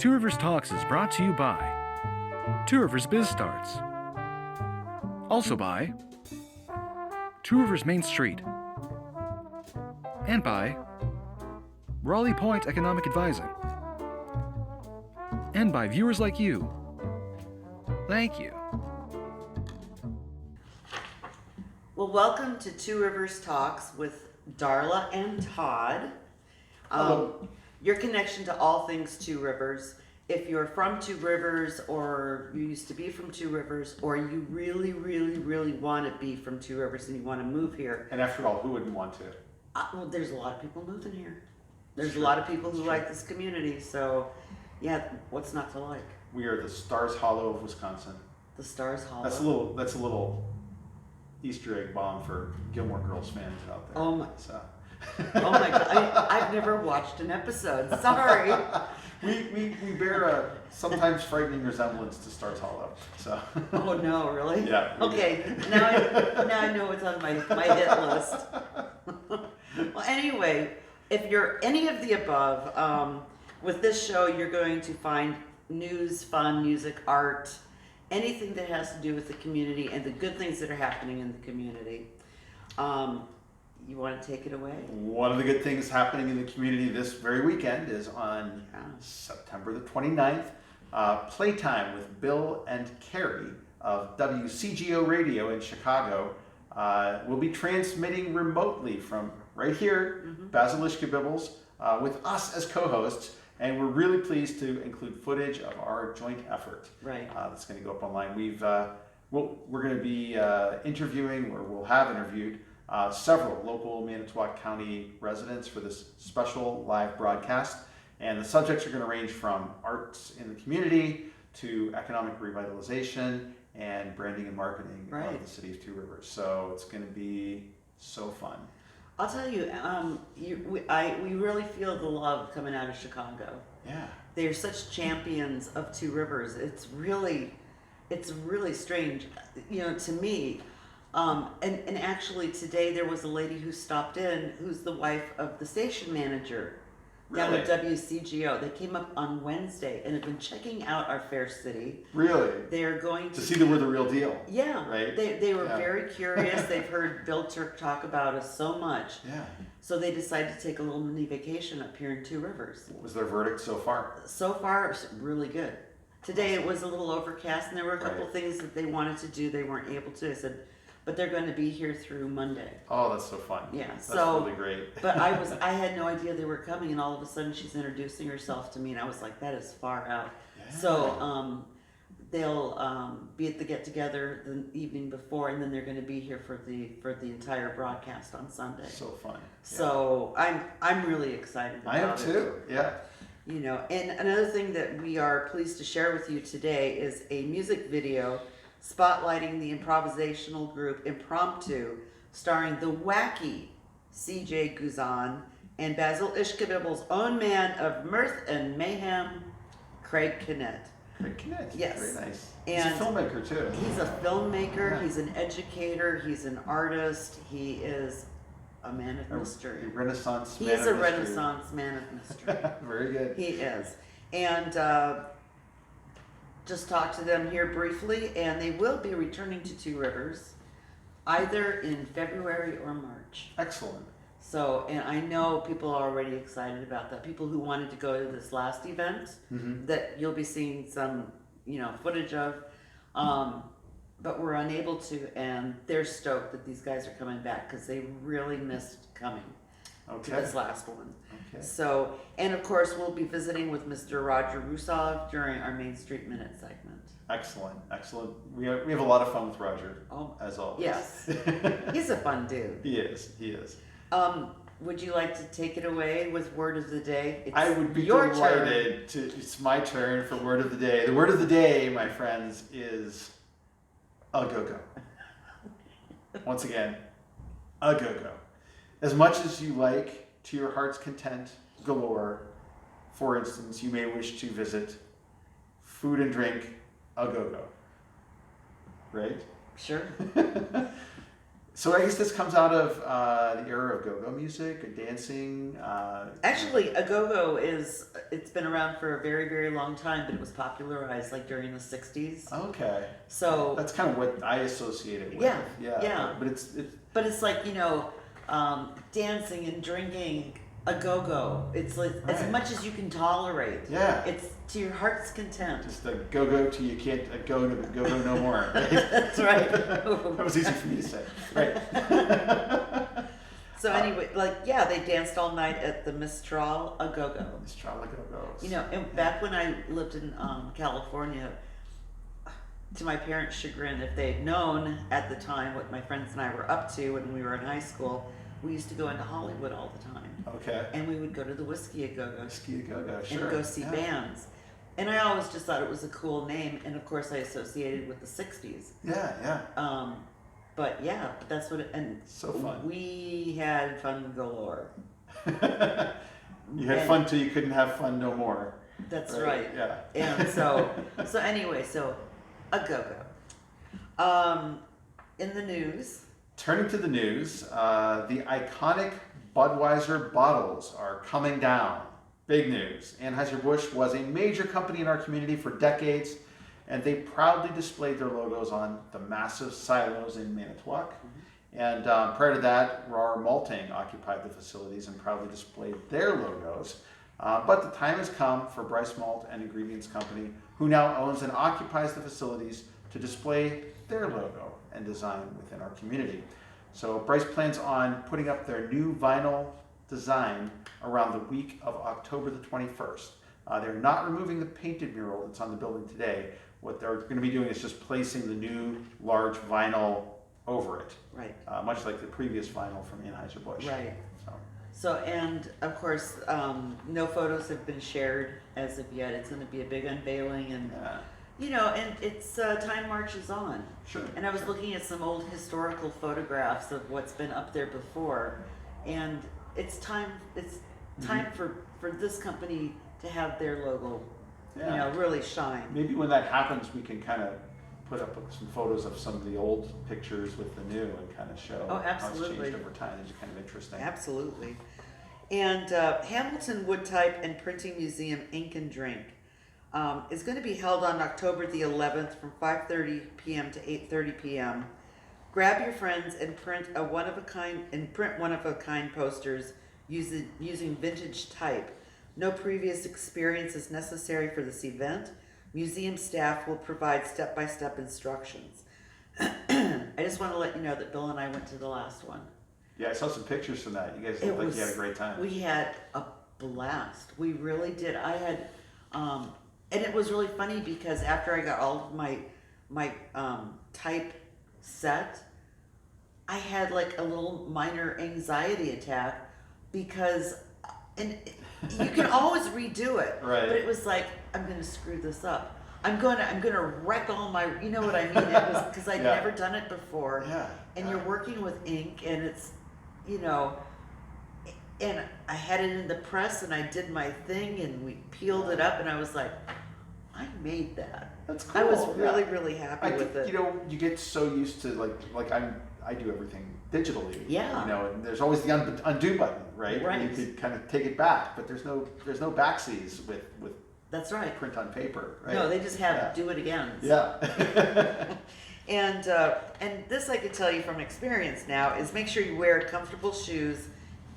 Two Rivers Talks is brought to you by Two Rivers Biz Starts. Also by Two Rivers Main Street. And by Raleigh Point Economic Advising. And by viewers like you. Thank you. Well, welcome to Two Rivers Talks with Darla and Todd. Hello. Your connection to all things Two Rivers. If you're from Two Rivers, or you used to be from Two Rivers, or you really, really, really want to be from Two Rivers and you want to move here. And after all, who wouldn't want to? Well, there's a lot of people moving here. There's a lot of people who like this community. So, yeah, what's not to like? We are the Stars Hollow of Wisconsin. The Stars Hollow. That's a little Easter egg bomb for Gilmore Girls fans out there. Oh my! So. Oh my God! I've never watched an episode. Sorry. we bear a sometimes frightening resemblance to Stars Hollow. So. Oh no! Really? Yeah. Okay. Now I know what's on my hit list. Well, anyway, if you're any of the above, with this show, you're going to find news, fun, music, art, anything that has to do with the community and the good things that are happening in the community. You want to take it away? One of the good things happening in the community this very weekend is on September the 29th, Playtime with Bill and Kerri of WCGO Radio in Chicago will be transmitting remotely from right here, Basil Ishkabibble's, with us as co-hosts. And we're really pleased to include footage of our joint effort. Right. That's going to go up online. We're going to be interviewing, or we'll have interviewed, several local Manitowoc County residents for this special live broadcast. And the subjects are going to range from arts in the community to economic revitalization and branding and marketing of the city of Two Rivers. So it's going to be so fun. I'll tell you, we really feel the love coming out of Chicago. Yeah. They're such champions of Two Rivers. It's really strange, to me. And actually today there was a lady who stopped in who's the wife of the station manager down at WCGO. They came up on Wednesday and have been checking out our fair city. Really? They are going to see that we're the real deal. Yeah. Right? They were very curious. They've heard Bill Turk talk about us so much. Yeah. So they decided to take a little mini vacation up here in Two Rivers. What was their verdict so far? So far, it's really good. Today it was a little overcast and there were a couple things that they wanted to do they weren't able to. I said, but they're going to be here through Monday. Oh, that's so fun. Yeah, that's really great. But I had no idea they were coming, and all of a sudden she's introducing herself to me, and I was like, that is far out. Yeah. So they'll be at the get together the evening before, and then they're going to be here for the entire broadcast on Sunday. So fun. Yeah. So I'm really excited about it. I am too. Yeah. And another thing that we are pleased to share with you today is a music video spotlighting the improvisational group Impromp2, starring the wacky CJ Guzan and Basil Ishkabibble's own man of mirth and mayhem, Craig Knitt. Craig Knitt. Yes. Very nice. And he's a filmmaker too. He's a filmmaker, he's an educator, he's an artist, he is a man of mystery. A Renaissance man of mystery. He is a Renaissance man of mystery. Very good. He is. And just talked to them here briefly, and they will be returning to Two Rivers either in February or March. Excellent. So, and I know people are already excited about that. People who wanted to go to this last event that you'll be seeing some, footage of, but were unable to, and they're stoked that these guys are coming back because they really missed coming to this last one. Okay. So, and of course, we'll be visiting with Mr. Roger Russove during our Main Street Minute segment. Excellent. We have a lot of fun with Roger, as always. Yes. He's a fun dude. He is. Would you like to take it away with word of the day? I would be delighted to. It's my turn for word of the day. The word of the day, my friends, is a go-go. Once again, a go-go. As much as you like, to your heart's content, galore, for instance, you may wish to visit Food and Drink a Go-Go. Right? Sure. So I guess this comes out of the era of go-go music, dancing. Actually, a go-go it's been around for a very, very long time, but it was popularized like during the 60s. Okay. So That's kind of what I associate it with. Yeah, Yeah. yeah. But it's like, dancing and drinking, a go-go. It's like as Right. much as you can tolerate. Yeah. It's to your heart's content. just a go-go till you can't go to the go-go no more. Right? That's right. That was easy for me to say. Right. So anyway, they danced all night at the Mistral, a go-go. Mistral go-go's. And back when I lived in California, to my parents' chagrin, if they had known at the time what my friends and I were up to when we were in high school, we used to go into Hollywood all the time. Okay. And we would go to the Whiskey a Go-Go Ski go-go, sure. and go see bands. And I always just thought it was a cool name, and of course I associated with the 60s. Yeah. But that's what and So fun. We had fun galore. You had fun till you couldn't have fun no more. That's right. Yeah. And so anyway, a go-go. In the news. Turning to the news, the iconic Budweiser bottles are coming down. Big news. Anheuser-Busch was a major company in our community for decades, and they proudly displayed their logos on the massive silos in Manitowoc. And prior to that, Rar Malting occupied the facilities and proudly displayed their logos. But the time has come for Bryce Malt and Ingredients Company, who now owns and occupies the facilities, to display their logo and design within our community. So Bryce plans on putting up their new vinyl design around the week of October the 21st. They're not removing the painted mural that's on the building today. What they're going to be doing is just placing the new large vinyl over it. Right. Much like the previous vinyl from Anheuser-Busch. Right. So. So, and of course, no photos have been shared as of yet. It's going to be a big unveiling, and and it's time marches on. Sure. And I was looking at some old historical photographs of what's been up there before, and it's time. It's time for this company to have their logo, really shine. Maybe when that happens, we can kind of put up some photos of some of the old pictures with the new and kind of show how it's changed over time. It's kind of interesting. Absolutely. And Hamilton Wood Type and Printing Museum Ink and Drink is going to be held on October the 11th from 5:30 p.m. to 8:30 p.m. Grab your friends and print one of a kind posters using vintage type. No previous experience is necessary for this event. Museum staff will provide step-by-step instructions. I just want to let you know that Bill and I went to the last one. Yeah, I saw some pictures from that. You guys looked like you had a great time. We had a blast. We really did. I had, and it was really funny because after I got all of my type set, I had like a little minor anxiety attack because, and you can always redo it, right? But it was like, I'm going to screw this up. I'm going to wreck all my, you know what I mean? It was because I'd never done it before. Yeah. And you're working with ink, and it's, and I had it in the press, and I did my thing, and we peeled it up, and I was like, I made that. That's cool. I was really happy with it. You get so used to I do everything digitally. Yeah. And there's always the undo button, right? Right. You could kind of take it back, but there's no backsies with That's right. print on paper, right? No, they just have do it again. Yeah. And this I can tell you from experience now is make sure you wear comfortable shoes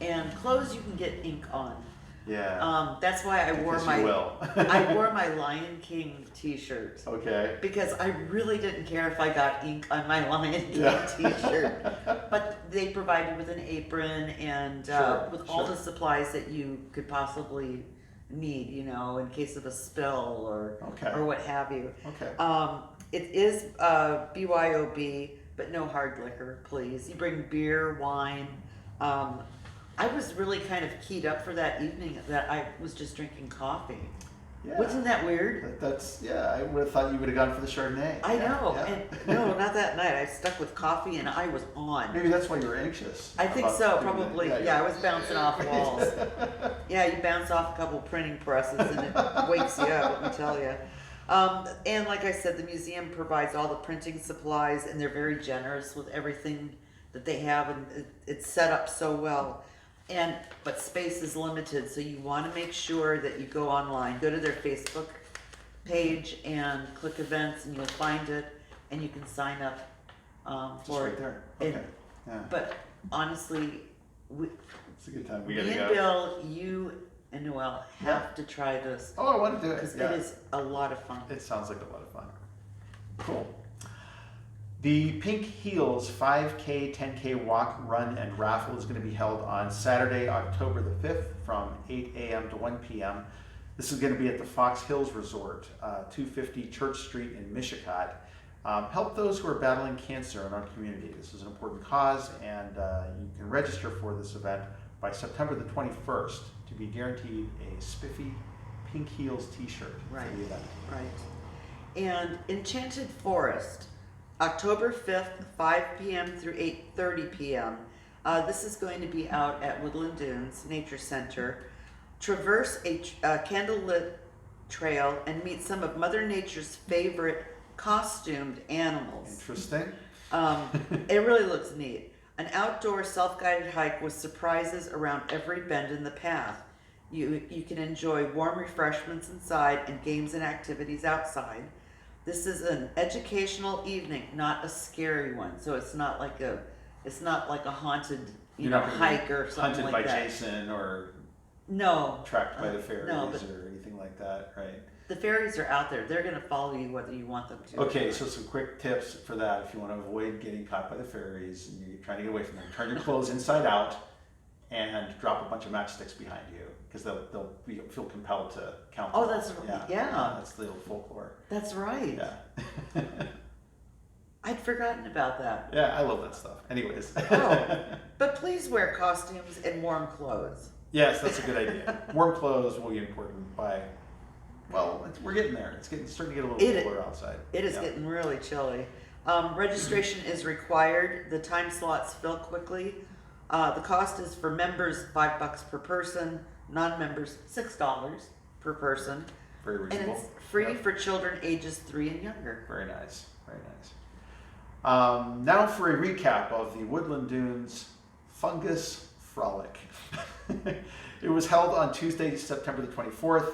and clothes you can get ink on. Yeah. That's why I wore my Lion King t-shirt. Okay. Because I really didn't care if I got ink on my Lion King t-shirt. But they provided with an apron and with all the supplies that you could possibly need, in case of a spill or what have you. Okay. It is BYOB, but no hard liquor, please. You bring beer, wine. I was really kind of keyed up for that evening that I was just drinking coffee. Yeah. Wasn't that weird? I would have thought you would have gone for the Chardonnay. I know. Yeah. And no, not that night. I stuck with coffee and I was on. Maybe that's why you were anxious. I think so, probably. Yeah, I was bouncing off walls. Yeah, you bounce off a couple printing presses and it wakes you up, let me tell you. And like I said, the museum provides all the printing supplies and they're very generous with everything that they have, and it's set up so well. But space is limited, so you want to make sure that you go online, go to their Facebook page and click events, and you'll find it, and you can sign up Just for right it. there. Okay. And- Yeah. But honestly, It's a good time. We me gotta and go. Bill, you and Noelle have to try this Oh, I want to do it. because Yeah. it is a lot of fun. It sounds like a lot of fun. Cool. The Pink Heels 5K, 10K walk, run, and raffle is going to be held on Saturday, October the 5th from 8 a.m. to 1 p.m. This is going to be at the Fox Hills Resort, 250 Church Street in Mishicot. Help those who are battling cancer in our community. This is an important cause, and you can register for this event by September the 21st to be guaranteed a spiffy Pink Heels t-shirt Right. for the event. Right. And Enchanted Forest, October 5th, 5 p.m. through 8:30 p.m. This is going to be out at Woodland Dunes Nature Center. Traverse a candlelit trail and meet some of Mother Nature's favorite costumed animals. Interesting. It really looks neat. An outdoor self-guided hike with surprises around every bend in the path. You can enjoy warm refreshments inside and games and activities outside. This is an educational evening, not a scary one. So it's not like a haunted You're not gonna be hike or something hunted like by that. Jason or No. tracked by the fairies no, but or anything like that, right? the fairies are out there. They're gonna follow you whether you want them to. Okay, so some quick tips for that if you want to avoid getting caught by the fairies and you're trying to get away from them. Turn your clothes inside out and drop a bunch of matchsticks behind you because they'll feel compelled to count. Oh, them. that's yeah. That's the old folklore. That's right. Yeah. I'd forgotten about that. Yeah, I love that stuff. Anyways. Oh, but please wear costumes and warm clothes. Yes, that's a good idea. Warm clothes will be important by, well, we're getting there. It's starting to get a little cooler outside. It is Yeah. getting really chilly. Registration is required. The time slots fill quickly. The cost is for members $5 per person, non-members $6 per person, Very and reasonable. it's free Yep. for children ages 3 and younger. Very nice, very nice. Now for a recap of the Woodland Dunes Fungus Frolic. It was held on Tuesday, September the 24th.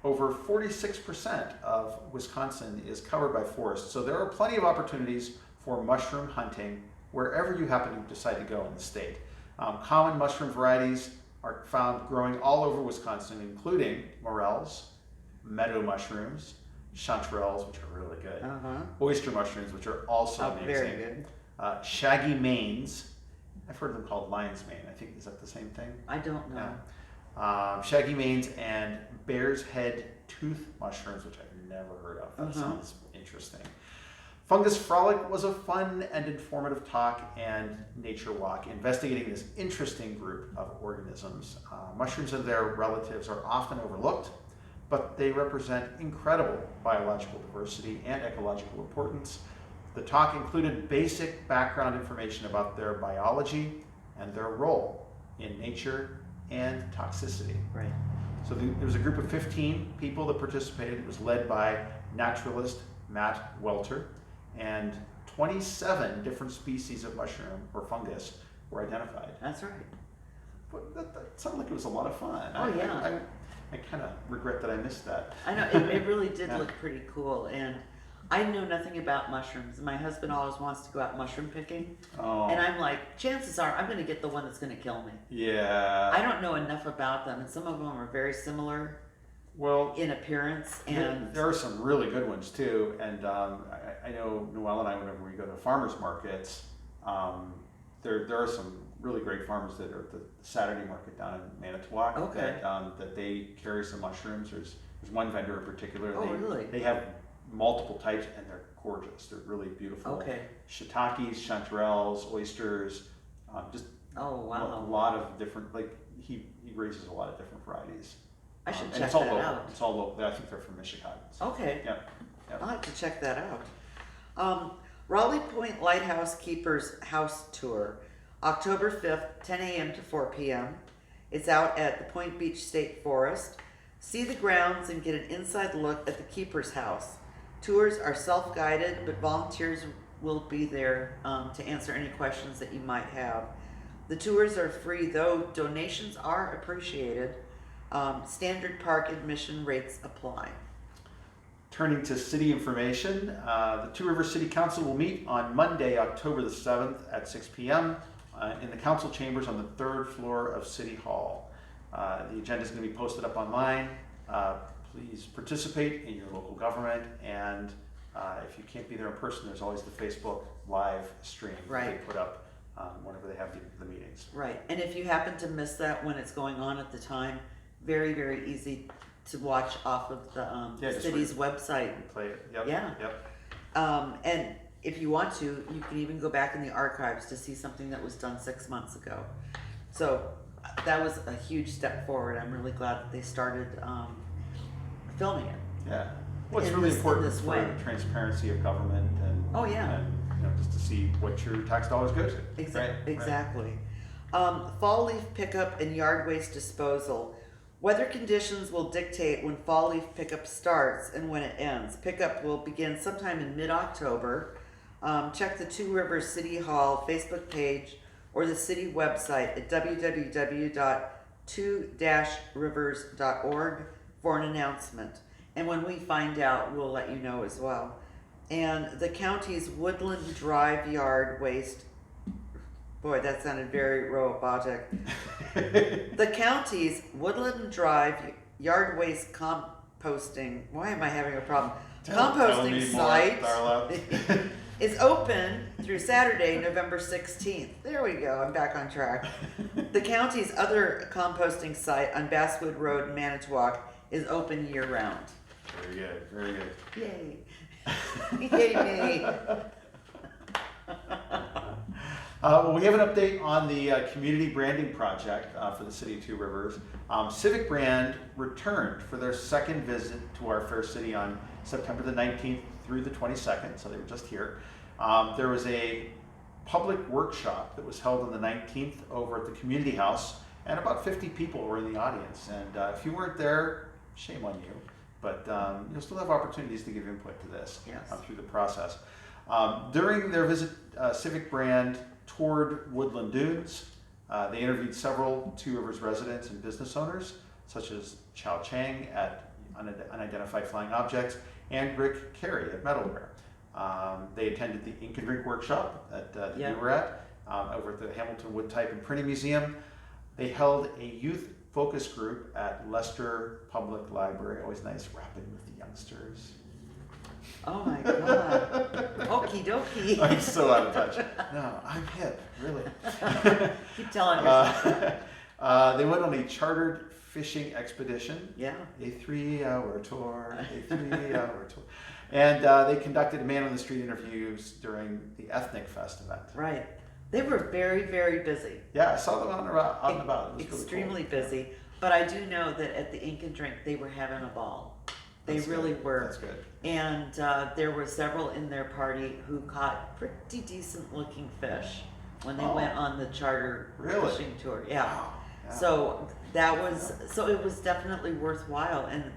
Over 46% of Wisconsin is covered by forest, so there are plenty of opportunities for mushroom hunting wherever you happen to decide to go in the state. Common mushroom varieties are found growing all over Wisconsin, including morels, meadow mushrooms, chanterelles, which are really good, oyster mushrooms, which are also amazing, Very good. shaggy manes. I've heard them called lion's mane. I think, is that the same thing? I don't know. Yeah. Shaggy manes and bear's head tooth mushrooms, which I've never heard of. That sounds interesting. Fungus Frolic was a fun and informative talk and nature walk investigating this interesting group of organisms. Mushrooms and their relatives are often overlooked, but they represent incredible biological diversity and ecological importance. The talk included basic background information about their biology and their role in nature and toxicity. Right. So there was a group of 15 people that participated. It was led by naturalist Matt Welter, and 27 different species of mushroom or fungus were identified. That's right. But that sounded like it was a lot of fun. Oh, yeah. I kind of regret that I missed that. I know, it really did Yeah. look pretty cool, and I know nothing about mushrooms. My husband always wants to go out mushroom picking, Oh, and I'm like, chances are I'm going to get the one that's going to kill me. yeah. I don't know enough about them, and some of them are very similar Well, in appearance, and there are some really good ones too. And I know Noelle and I, whenever we go to farmers markets, there are some really great farmers that are at the Saturday market down in Manitowoc. Okay. That they carry some mushrooms. There's one vendor in particular. Oh, really? They have multiple types and they're gorgeous. They're really beautiful. Okay. Shiitakes, chanterelles, oysters, just oh a wow, lot of different. Like he raises a lot of different varieties. I should And check it's all that local. out. It's all local. I think they're from Michigan. So, Okay, Yep. I'll have to check that out. Raleigh Point Lighthouse Keepers House Tour, October 5th, 10 a.m. to 4 p.m. It's out at the Point Beach State Forest. See the grounds and get an inside look at the Keeper's House. Tours are self-guided, but volunteers will be there to answer any questions that you might have. The tours are free, though donations are appreciated. Standard park admission rates apply. Turning to city information, the Two Rivers City Council will meet on Monday, October the 7th at 6 p.m. In the council chambers on the 3rd floor of City Hall. The agenda is going to be posted up online. Please participate in your local government, and if you can't be there in person, there's always the Facebook live stream that they put up whenever they have the meetings. Right, and if you happen to miss that when it's going on at the time, very, very easy to watch off of the city's website. Play it. Yep. Yeah. Yep. And if you want to, you can even go back in the archives to see something that was done 6 months ago. So that was a huge step forward. I'm really glad that they started filming it. Yeah. Well, it's really important for the transparency of government and, and just to see what your tax dollars go to. Exactly. Fall leaf pickup and yard waste disposal. Weather conditions will dictate when fall leaf pickup starts and when it ends. Pickup will begin sometime in mid-October. Check the Two Rivers City Hall Facebook page or the city website at www.2-rivers.org for an announcement. And when we find out, we'll let you know as well. And the county's Woodland Drive yard waste, boy, that sounded very robotic. The county's Woodland Drive yard waste composting, why am I having a problem? Composting site is open through Saturday, November 16th. There we go, I'm back on track. The county's other composting site on Basswood Road in Manitowoc is open year round. Very good, very good. Yay. Yay me. Well, we have an update on the community branding project for the City of Two Rivers. Civic Brand returned for their second visit to our fair city on September the 19th through the 22nd, so they were just here. There was a public workshop that was held on the 19th over at the community house, and about 50 people were in the audience. And if you weren't there, shame on you, but you'll still have opportunities to give input to this through the process. During their visit, Civic Brand toured Woodland Dunes. They interviewed several Two Rivers residents and business owners, such as Chow Chang at Unidentified Flying Objects and Rick Carey at Metalware. They attended the Ink and Drink workshop that you were at over at the Hamilton Wood Type and Printing Museum. They held a youth focus group at Leicester Public Library. Always nice rapping with the youngsters. Oh my God. Okie dokie. I'm so out of touch. No, I'm hip, really. Keep telling yourself. They went on a chartered fishing expedition. Yeah. A 3-hour tour. And they conducted man on the street interviews during the Ethnic Fest event. Right. They were very, very busy. Yeah, I saw them on and about. It was extremely really cool. busy. But I do know that at the Ink and Drink, they were having a ball. They really were. That's good. And there were several in their party who caught pretty decent looking fish when they went on the charter fishing tour. Yeah. Wow. Yeah. So that was it was definitely worthwhile, and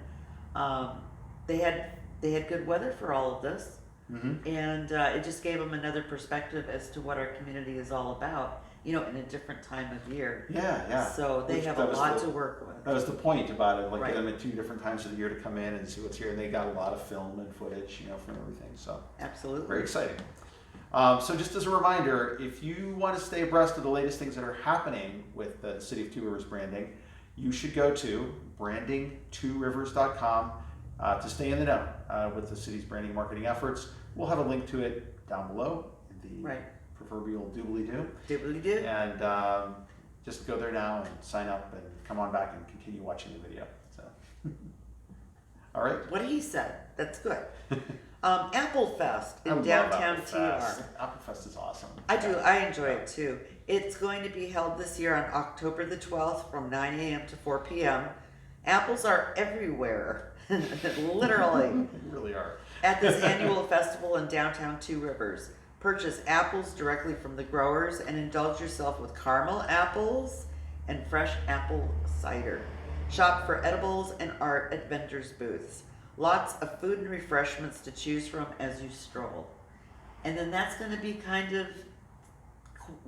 they had good weather for all of this, and it just gave them another perspective as to what our community is all about. In a different time of year. Yeah. So they have a lot to work with. That was the point about it, get them at 2 different times of the year to come in and see what's here. And they got a lot of film and footage, from everything. So absolutely. Very exciting. So just as a reminder, if you want to stay abreast of the latest things that are happening with the City of Two Rivers branding, you should go to branding2rivers.com to stay in the know with the city's branding marketing efforts. We'll have a link to it down below in the proverbial doobly-doo. Doobly-doo. And just go there now and sign up and come on back and continue watching the video. So, all right. What he said. That's good. Applefest in downtown TR. Applefest is awesome. I do. I enjoy it too. It's going to be held this year on October the 12th from 9 a.m. to 4 p.m. Apples are everywhere. Literally. They really are. At this annual festival in downtown Two Rivers. Purchase apples directly from the growers and indulge yourself with caramel apples and fresh apple cider. Shop for edibles and art at vendors' booths. Lots of food and refreshments to choose from as you stroll. And then that's going to be kind of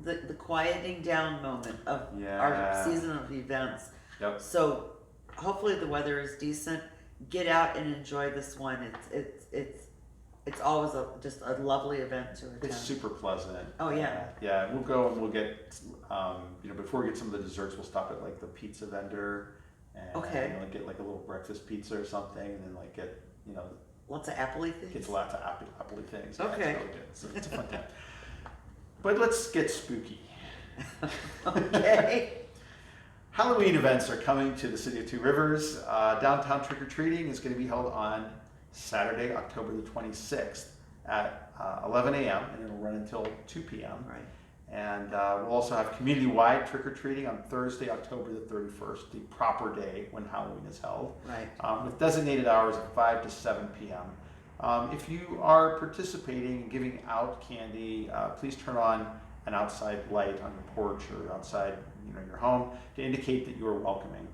the quieting down moment of our season of events. Yep. So hopefully the weather is decent. Get out and enjoy this one. It's always just a lovely event to attend. It's super pleasant. Oh yeah. Yeah, we'll go and we'll get, before we get some of the desserts, we'll stop at like the pizza vendor and get like a little breakfast pizza or something, and then like get, lots of appley things. Get lots of appley things. Yeah, Okay. It's really good. So it's a fun time. But let's get spooky. Okay. Halloween events are coming to the city of Two Rivers. Downtown trick-or-treating is going to be held on Saturday, October the 26th at 11 a.m. and it'll run until 2 p.m. Right. And we'll also have community-wide trick-or-treating on Thursday, October the 31st, the proper day when Halloween is held. Right. With designated hours of 5 to 7 p.m. If you are participating and giving out candy, please turn on an outside light on your porch or outside, your home to indicate that you are welcoming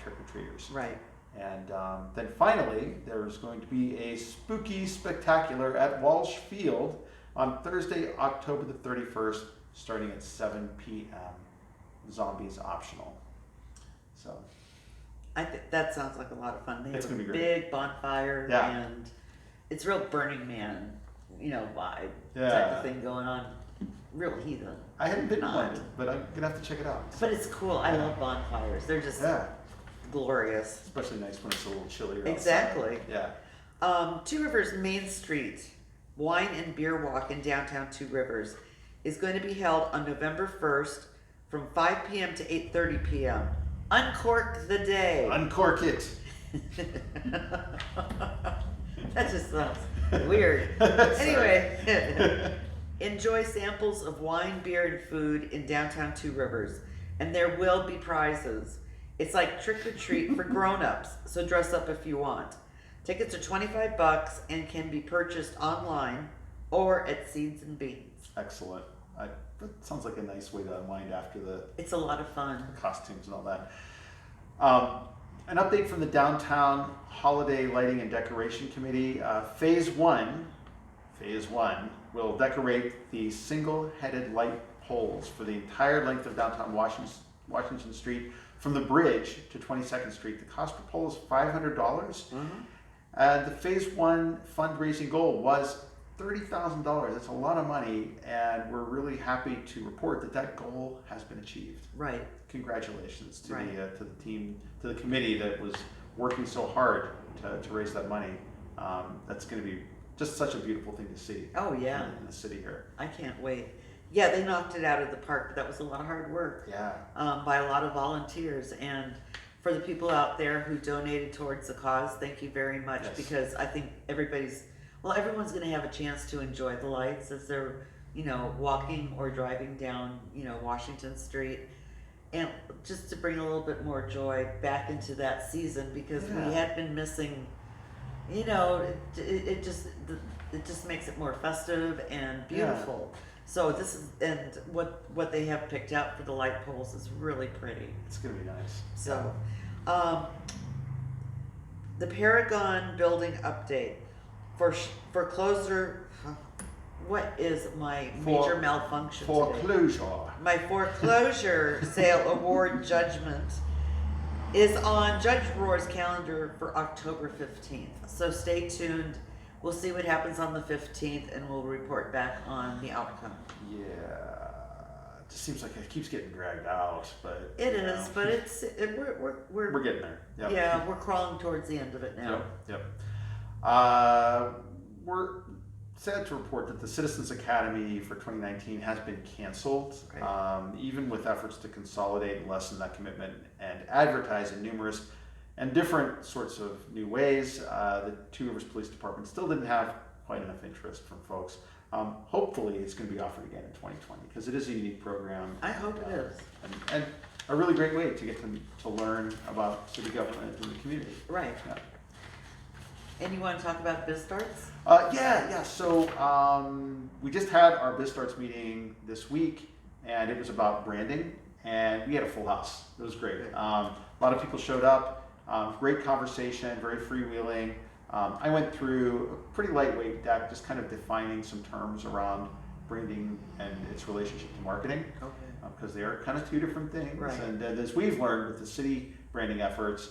trick-or-treaters. Right. And then finally, there's going to be a spooky spectacular at Walsh Field on Thursday, October the 31st, starting at 7 p.m. Zombies optional. So I think that sounds like a lot of fun. They It's have a gonna be great. big bonfire and it's real Burning Man, vibe type of thing going on. Real heathen. I haven't been to one, but I'm gonna have to check it out. But it's cool. I love bonfires. They're just glorious. Especially nice when it's a little chillier outside. Exactly. Yeah. Two Rivers Main Street Wine and Beer Walk in downtown Two Rivers is going to be held on November 1st from 5 p.m. to 8:30 p.m. Uncork the day. Uncork it. That just sounds weird. Anyway, enjoy samples of wine, beer, and food in downtown Two Rivers, and there will be prizes. It's like trick or treat for grown-ups, so dress up if you want. Tickets are $25 and can be purchased online or at Seeds and Beans. Excellent. That sounds like a nice way to unwind after the It's a lot of fun. costumes and all that. An update from the Downtown Holiday Lighting and Decoration Committee. Phase one will decorate the single-headed light poles for the entire length of downtown Washington Street from the bridge to 22nd Street. The cost per pole is $500. The phase one fundraising goal was $30,000. That's a lot of money, and we're really happy to report that goal has been achieved. Right. Congratulations to the team, to the committee that was working so hard to raise that money. That's going to be just such a beautiful thing to see. Oh yeah. In the city here. I can't wait. Yeah, they knocked it out of the park, but that was a lot of hard work. Yeah. By a lot of volunteers, and for the people out there who donated towards the cause, thank you very much. Yes. Because I think everyone's going to have a chance to enjoy the lights as they're, walking or driving down, Washington Street, and just to bring a little bit more joy back into that season, because we had been missing. It just makes it more festive and beautiful. So this is, and what they have picked out for the light poles is really pretty. It's going to be nice. So, the Paragon building update for closure. What is my major malfunction today? Foreclosure. My foreclosure sale award judgment is on Judge Rohr's calendar for October 15th. So stay tuned. We'll see what happens on the 15th, and we'll report back on the outcome. Yeah. It just seems like it keeps getting dragged out, but It is, but we're getting there. Yep. Yeah, we're crawling towards the end of it now. Yep. We're sad to report that the Citizens Academy for 2019 has been canceled, even with efforts to consolidate and lessen that commitment and advertise in numerous and different sorts of new ways. The Two Rivers Police Department still didn't have quite enough interest from folks. Hopefully it's going to be offered again in 2020, because it is a unique program. I hope it is. And a really great way to get to learn about city government and the community. Right. Yeah. And you want to talk about Biz Starts? Yeah. So we just had our Biz Starts meeting this week, and it was about branding, and we had a full house. It was great. A lot of people showed up. Great conversation, very freewheeling. I went through a pretty lightweight deck, just kind of defining some terms around branding and its relationship to marketing, because they are kind of two different things. Right. And as we've learned with the city branding efforts,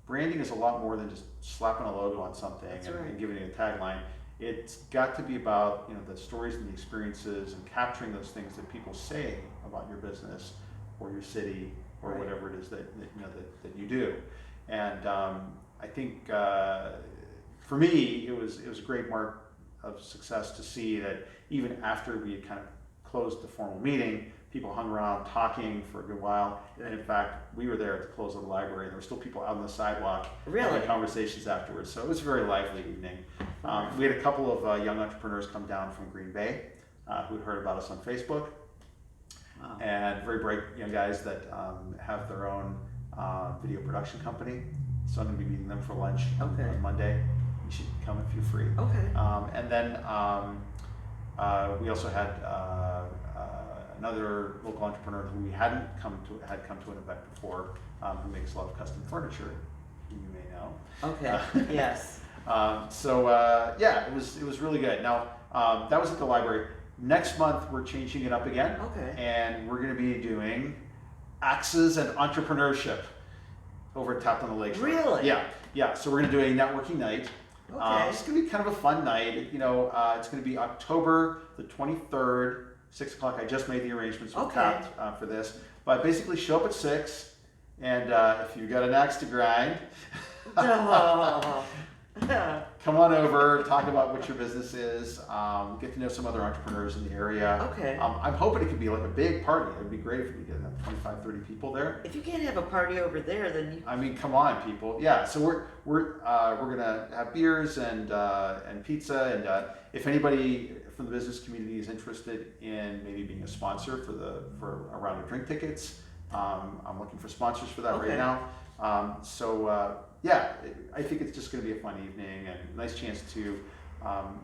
branding is a lot more than just slapping a logo on something and giving it a tagline. It's got to be about the stories and the experiences and capturing those things that people say about your business or your city or whatever it is that you do. And I think for me it was a great mark of success to see that even after we had kind of closed the formal meeting, people hung around talking for a good while. And in fact, we were there at the close of the library. There were still people out on the sidewalk having conversations afterwards. So it was a very lively evening. We had a couple of young entrepreneurs come down from Green Bay who'd heard about us on Facebook. Wow. And very bright young guys that have their own video production company. So I'm going to be meeting them for lunch on Monday. You should come if you're free. Okay. And then we also had another local entrepreneur who we had come to an event before, who makes a lot of custom furniture, who you may know. Okay. Yes. It was really good. Now that was at the library. Next month we're changing it up again. Okay. And we're going to be doing Axes and Entrepreneurship over at Tapped on the Lake. Really? Yeah. So we're going to do a networking night. Okay. It's going to be kind of a fun night. It's going to be October the 23rd, 6 o'clock. I just made the arrangements with Tapped for this. But basically show up at 6, and if you've got an axe to grind, come on over, talk about what your business is, get to know some other entrepreneurs in the area. Okay. I'm hoping it could be like a big party. It would be great if we could get 25, 30 people there. If you can't have a party over there, then you... I mean, come on, people. Yeah, so we're gonna have beers and pizza, and if anybody from the business community is interested in maybe being a sponsor for a round of drink tickets, I'm looking for sponsors for that right now. I think it's just going to be a fun evening and a nice chance to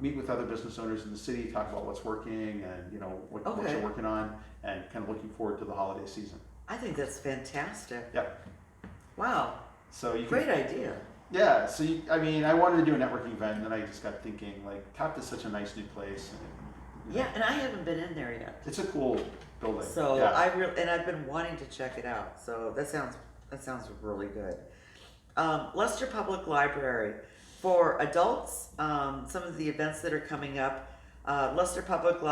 meet with other business owners in the city, talk about what's working and what you're working on, and kind of looking forward to the holiday season. I think that's fantastic. Yep. Wow. So great idea. Yeah. So I wanted to do a networking event, and then I just got thinking Tapped is such a nice new place. And I haven't been in there yet. It's a cool building. So I've been wanting to check it out. So that sounds really good. Leicester Public Library. For adults, some of the events that are coming up, Leicester Public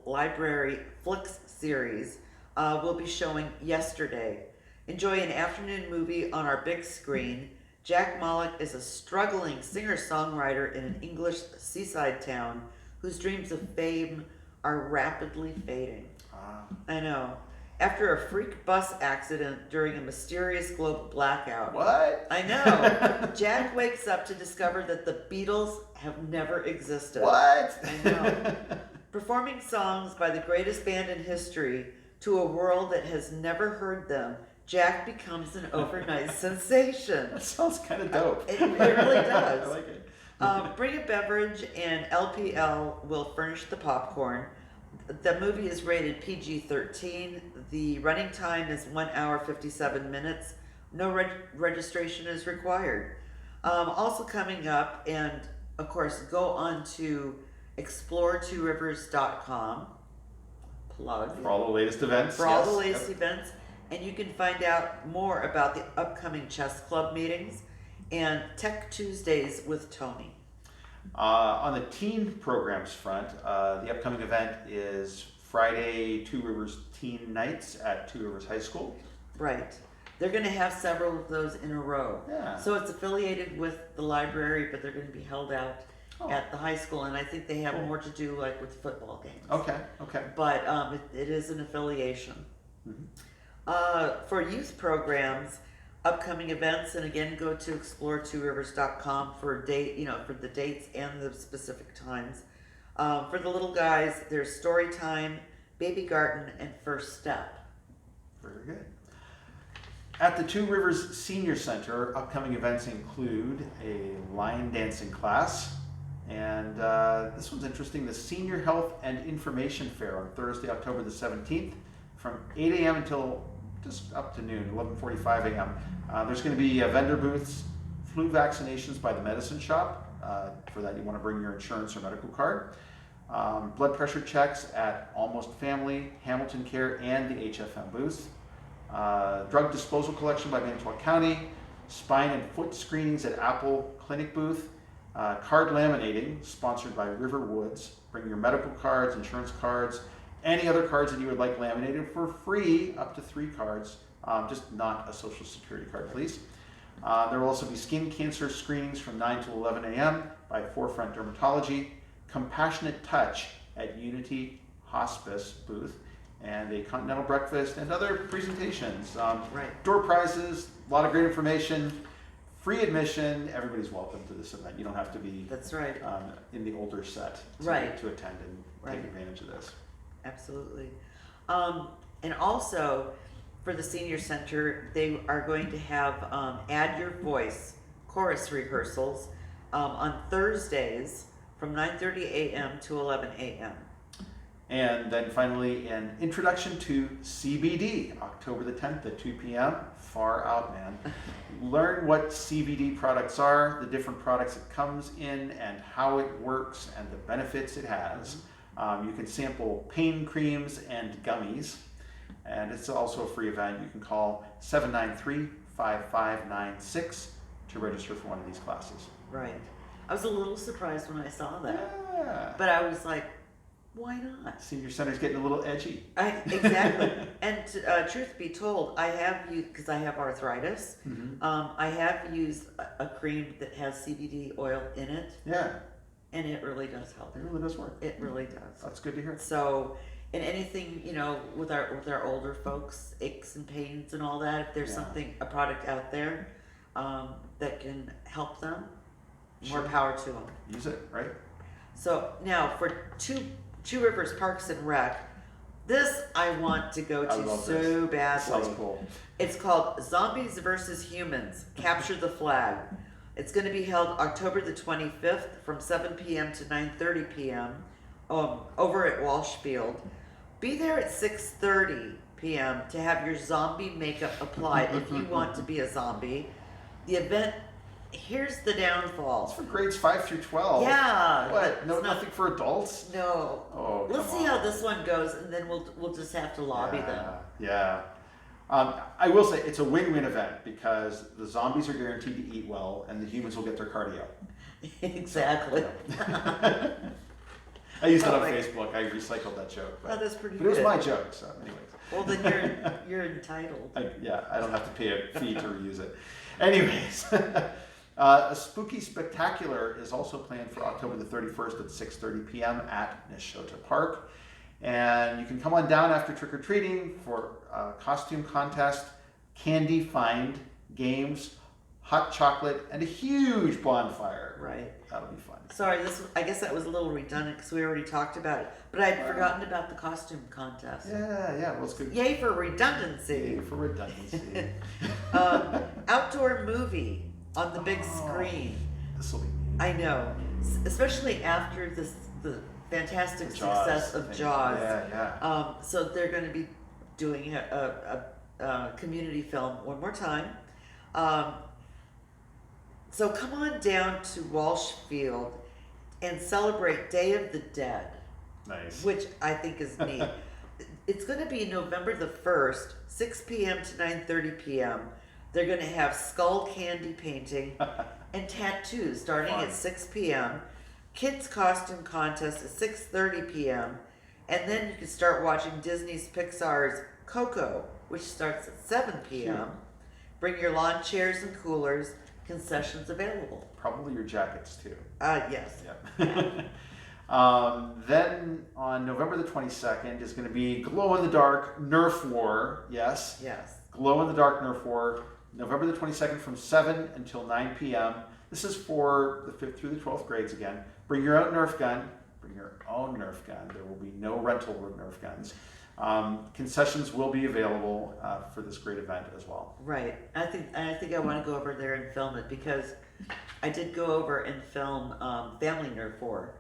Library Flicks series will be showing yesterday. Enjoy an afternoon movie on our big screen. Jack Moloch is a struggling singer-songwriter in an English seaside town whose dreams of fame are rapidly fading. I know. After a freak bus accident during a mysterious global blackout. What? I know. Jack wakes up to discover that the Beatles have never existed. What? I know. Performing songs by the greatest band in history to a world that has never heard them, Jack becomes an overnight sensation. That sounds kind of dope. It really does. I like it. Bring a beverage and LPL will furnish the popcorn. The movie is rated PG-13. The running time is 1 hour 57 minutes. No registration is required. Also coming up, and of course, go on to explore2rivers.com. Plug. For all the latest events. All the latest events. And you can find out more about the upcoming chess club meetings and Tech Tuesdays with Tony. On the teen programs front, the upcoming event is Friday, Two Rivers Teen Nights at Two Rivers High School. Right. They're going to have several of those in a row. Yeah. So it's affiliated with the library, but they're going to be held out at the high school, and I think they have more to do with football games. Okay. But it is an affiliation. Mm-hmm. For youth programs, upcoming events, and again, go to explore2rivers.com for the dates and the specific times. For the little guys, there's story time, baby garden, and first step. Very good. At the Two Rivers Senior Center, upcoming events include a line dancing class, and this one's interesting, the Senior Health and Information Fair on Thursday, October the 17th, from 8 a.m. until just up to noon, 11:45 a.m. There's going to be vendor booths flu vaccinations by the medicine shop. For that, you want to bring your insurance or medical card. Blood pressure checks at Almost Family, Hamilton Care, and the HFM booth. Drug disposal collection by Manitowoc County. Spine and foot screenings at Apple Clinic booth. Card laminating, sponsored by River Woods. Bring your medical cards, insurance cards, any other cards that you would like laminated for free, up to 3 cards. Just not a Social Security card, please. There will also be skin cancer screenings from 9 to 11 a.m. by Forefront Dermatology. Compassionate Touch at Unity Hospice booth. And a continental breakfast and other presentations. Door prizes, a lot of great information. Free admission, everybody's welcome to this event. You don't have to be That's right. In the older set to attend and take advantage of this. Absolutely. And also, for the senior center, they are going to have Add Your Voice chorus rehearsals on Thursdays from 9:30 a.m. to 11 a.m. And then finally, an introduction to CBD, October the 10th at 2 p.m. Far out, man. Learn what CBD products are, the different products it comes in, and how it works, and the benefits it has. You can sample pain creams and gummies, and it's also a free event. You can call 793-5596 to register for one of these classes. Right. I was a little surprised when I saw that, Yeah. but I was like, why not? Senior Center's getting a little edgy. Exactly. And truth be told, I have used, because I have arthritis, I have used a cream that has CBD oil in it, Yeah, and it really does help. it really does work. It really does. That's good to hear. So, and anything, with our older folks, aches and pains and all that, if there's a product out there that can help them, more power to them. Use it, right? So now for Two Rivers Parks and Rec, this I want to go to so badly. Sounds cool. It's called Zombies versus Humans, Capture the Flag. It's going to be held October the 25th from 7 p.m. to 9:30 p.m. Over at Walsh Field. Be there at 6:30 p.m. to have your zombie makeup applied if you want to be a zombie. The event, here's the downfall. It's for grades 5 through 12. Yeah. What? No, nothing for adults? No. Oh, Let's see how this one goes, and then we'll just have to lobby them. Yeah. I will say it's a win-win event because the zombies are guaranteed to eat well, and the humans will get their cardio. Exactly. I used that on Facebook. I recycled that joke. Oh, that's pretty But it was good. my joke, so anyways. Well, then you're entitled. I don't have to pay a fee to reuse it. Anyways, a spooky spectacular is also planned for October the 31st at 6:30 p.m. at Neshota Park. And you can come on down after trick-or-treating for a costume contest, candy find, games, hot chocolate, and a huge bonfire. Right. That'll be fun. Sorry, I guess that was a little redundant because we already talked about it. But I'd forgotten about the costume contest. Yeah, well, it's good. Yay for redundancy. Yay for redundancy. Outdoor movie on the big screen. This will be. I know, especially after the fantastic success of Jaws. Yeah. So they're going to be doing a community film one more time. So come on down to Walsh Field and celebrate Day of the Dead. Nice. Which I think is neat. It's going to be November the 1st, 6 p.m. to 9:30 p.m. They're going to have skull candy painting and tattoos starting at 6 p.m. Kids costume contest at 6:30 p.m. And then you can start watching Disney's Pixar's Coco, which starts at 7 p.m. Sure. Bring your lawn chairs and coolers. Concessions available. Probably your jackets too. Yes. Yeah. Then on November the 22nd is going to be Glow in the Dark Nerf War. Yes. Glow in the Dark Nerf War. November the 22nd from 7 until 9 p.m. This is for the 5th through the 12th grades again. Bring your own Nerf gun. Bring your own Nerf gun. There will be no rental Nerf guns. Concessions will be available for this great event as well. Right. I think I want to go over there and film it because I did go over and film Family Nerf War,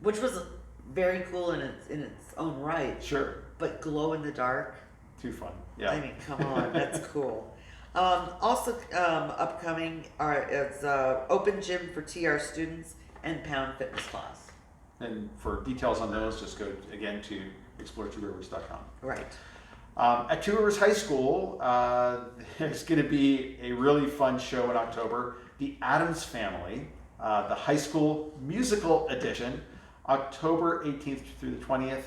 which was very cool in its own right. Sure. But glow in the dark. Too fun. Yeah. I mean, come on, that's cool. Also upcoming is open gym for TR students and pound fitness class. And for details on those, just go again to explore2rivers.com. Right. At Two Rivers High School, there's going to be a really fun show in October, The Addams Family, the high school musical edition, October 18th through the 20th.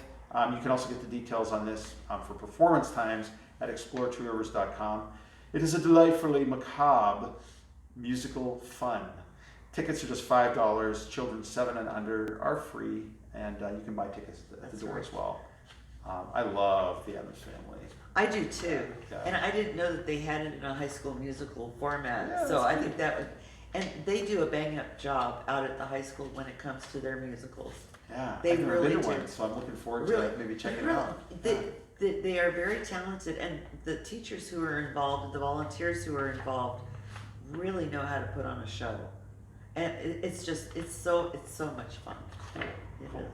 You can also get the details on this for performance times at explore2rivers.com. It is a delightfully macabre musical fun. Tickets are just $5. Children 7 and under are free, and you can buy tickets at the door as well. I love The Addams Family. I do too. Yeah. And I didn't know that they had it in a high school musical format. Yeah, so I good. think that would, and they do a bang up job out at the high school when it comes to their musicals. Yeah, They I've never really been to do. one, so I'm looking forward Really, to maybe checking it really, out. they are very talented, and the teachers who are involved, the volunteers who are involved, really know how to put on a show, and it's so much fun. It is.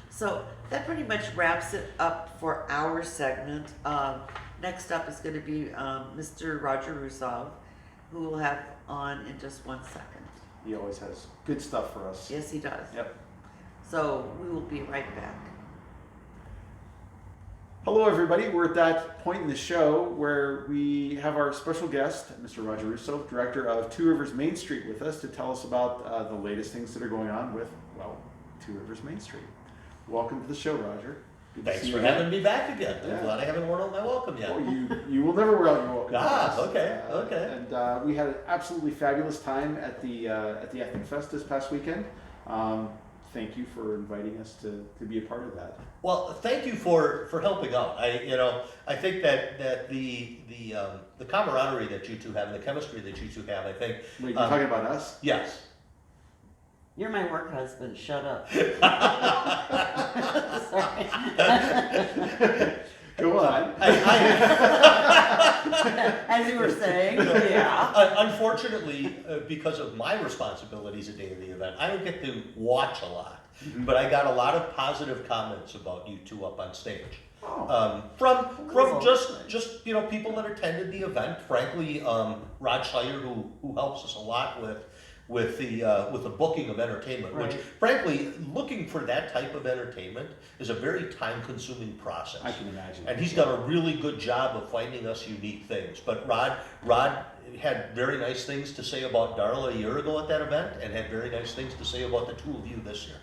So that pretty much wraps it up for our segment. Next up is going to be Mr. Roger Russove, who we'll have on in just 1 second. He always has good stuff for us. Yes, he does. Yep. So we will be right back. Hello, everybody. We're at that point in the show where we have our special guest, Mr. Roger Russove, director of Two Rivers Main Street, with us to tell us about the latest things that are going on with, well, Two Rivers Main Street. Welcome to the show, Roger. Good to Thanks see for you again. having me back again. I'm Yeah. glad I haven't worn out my welcome yet. Oh, you will never wear out your welcome. Ah, Yes. okay. And we had an absolutely fabulous time at the Applefest this past weekend. Thank you for inviting us to be a part of that. Well, thank you for helping out. I think that the camaraderie that you two have and the chemistry that you two have, I think. Wait, you're talking about us? Yes. You're my work husband. Shut up. Sorry. Go on. As you were saying, yeah. Unfortunately, because of my responsibilities at day of the event, I don't get to watch a lot. But I got a lot of positive comments about you two up on stage. Oh. From Cool. just people that attended the event. Frankly, Rod Schleier, who helps us a lot with the booking of entertainment, Right. which frankly, looking for that type of entertainment is a very time-consuming process. I can imagine. And he's done a really good job of finding us unique things. But Rod had very nice things to say about Darla a year ago at that event, and had very nice things to say about the two of you this year.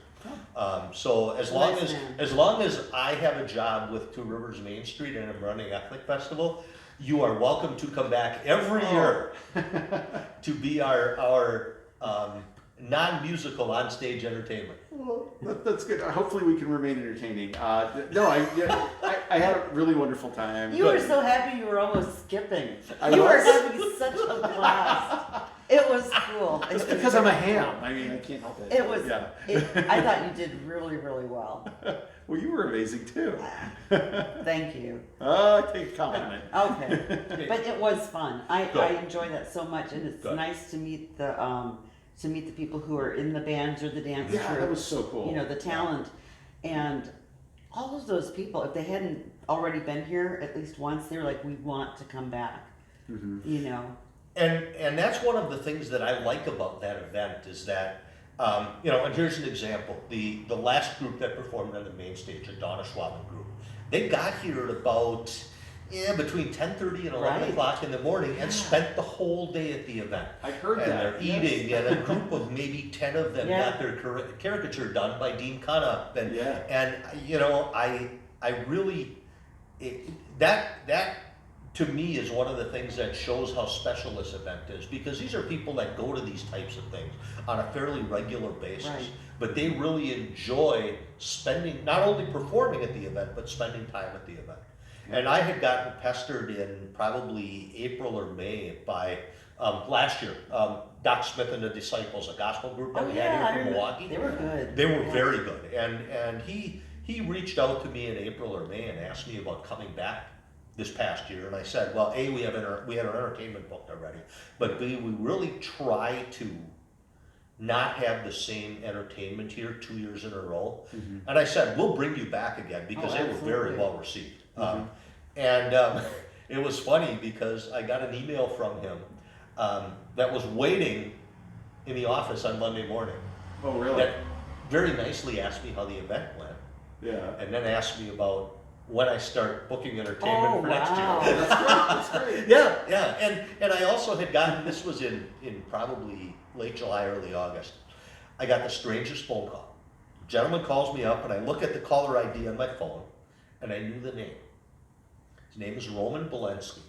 So as long as I have a job with Two Rivers Main Street and I'm running Ethnic Festival, you are welcome to come back every year to be our non-musical on-stage entertainment. Well, that's good. Hopefully we can remain entertaining. No, I had a really wonderful time. You were so happy you were almost skipping. I You were was. having such a blast. It was cool. It's because I'm a ham. I mean, I can't help it. It was. Yeah. I thought you did really, really well. Well, you were amazing too. Thank you. I take a compliment. Okay, but it was fun. I Good. enjoy that so much, and it's Good. nice to meet the people who are in the bands or the dance Yeah, troupe. that was so cool. You know, the talent, and all of those people. If they hadn't already been here at least once, they were like, "We want to come back." Mm-hmm. You know. And that's one of the things that I like about that event is that, and here's an example. The last group that performed on the main stage, the Donna Schwaben group, they got here at about between 10:30 and 11 Right. o'clock in the morning and spent the whole day at the event. I heard And that. they're eating, and a group of maybe 10 of them Yeah. got their caricature done by Dean Cunup. And, Yeah. and I really, that to me is one of the things that shows how special this event is, because these are people that go to these types of things on a fairly regular basis. Right. But they really enjoy spending, not only performing at the event, but spending time at the event. And I had gotten pestered in probably April or May by, last year, Doc Smith and the Disciples, a gospel group that Oh we yeah, had I here from remember. Milwaukee. They were good. They were Yeah. very good. And he reached out to me in April or May and asked me about coming back this past year. And I said, well, A, we had our entertainment booked already, but B, we really try to not have the same entertainment here 2 years in a row. Mm-hmm. And I said, we'll bring you back again, because Oh, they were very absolutely. well received. Mhm. it was funny because I got an email from him that was waiting in the office on Monday morning. Oh, really? That very nicely asked me how the event went, Yeah. and then asked me about when I start booking entertainment for next wow. year. That's great. Yeah. And I also had gotten, this was in probably late July, early August. I got the strangest phone call. A gentleman calls me up and I look at the caller ID on my phone and I knew the name. His name is Roman Bolensky.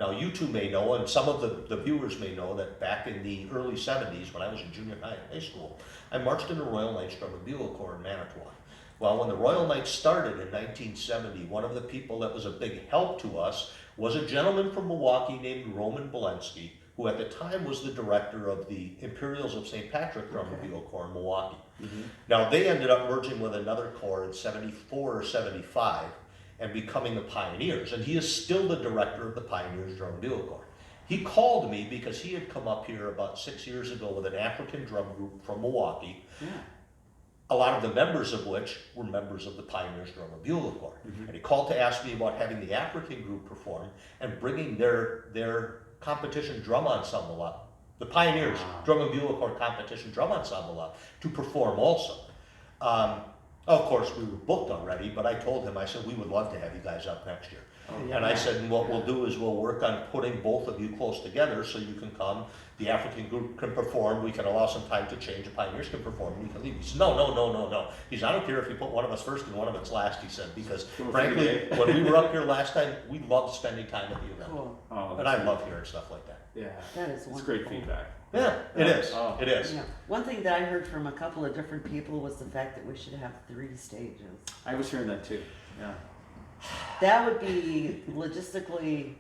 Now you two may know, and some of the viewers may know, that back in the early 70s when I was in junior high and high school, I marched in the Royal Knights Drum and Bugle Corps in Manitowoc. Well, when the Royal Knights started in 1970, one of the people that was a big help to us was a gentleman from Milwaukee named Roman Bolensky, who at the time was the director of the Imperials of St. Patrick Drum and Bugle Corps in Milwaukee. Now, they ended up merging with another corps in 74 or 75 and becoming the Pioneers, and he is still the director of the Pioneers Drum and Bugle Corps. He called me because he had come up here about 6 years ago with an African drum group from Milwaukee, a lot of the members of which were members of the Pioneers Drum and Bugle Corps. And he called to ask me about having the African group perform and bringing their competition drum ensemble up, the Pioneers Drum and Bugle Corps competition drum ensemble up, to perform also. Of course, we were booked already, but I told him, I said, we would love to have you guys up next year. And I said, what we'll do is we'll work on putting both of you close together so you can come, the African group can perform, we can allow some time to change, the Pioneers can perform, and you can leave. He said, no. He said, I don't care if you put one of us first and one of us last, he said, because frankly, when we were up here last time, we loved spending time at the event. Cool. Oh, And I love hearing stuff like that. Yeah. That is It's wonderful. great feedback. Yeah, it is, Oh. it is. Yeah. One thing that I heard from a couple of different people was the fact that we should have 3 stages. I was hearing that too. Yeah. That would be logistically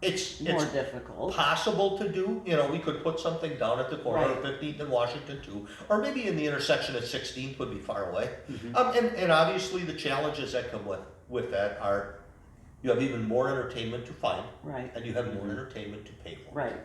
It's more difficult. possible to do. You know, we could put something down at the corner of 15th and Washington too, or maybe in the intersection at 16th would be far away. And obviously the challenges that come with that are you have even more entertainment to find, Right. and you have more entertainment to pay for. Right.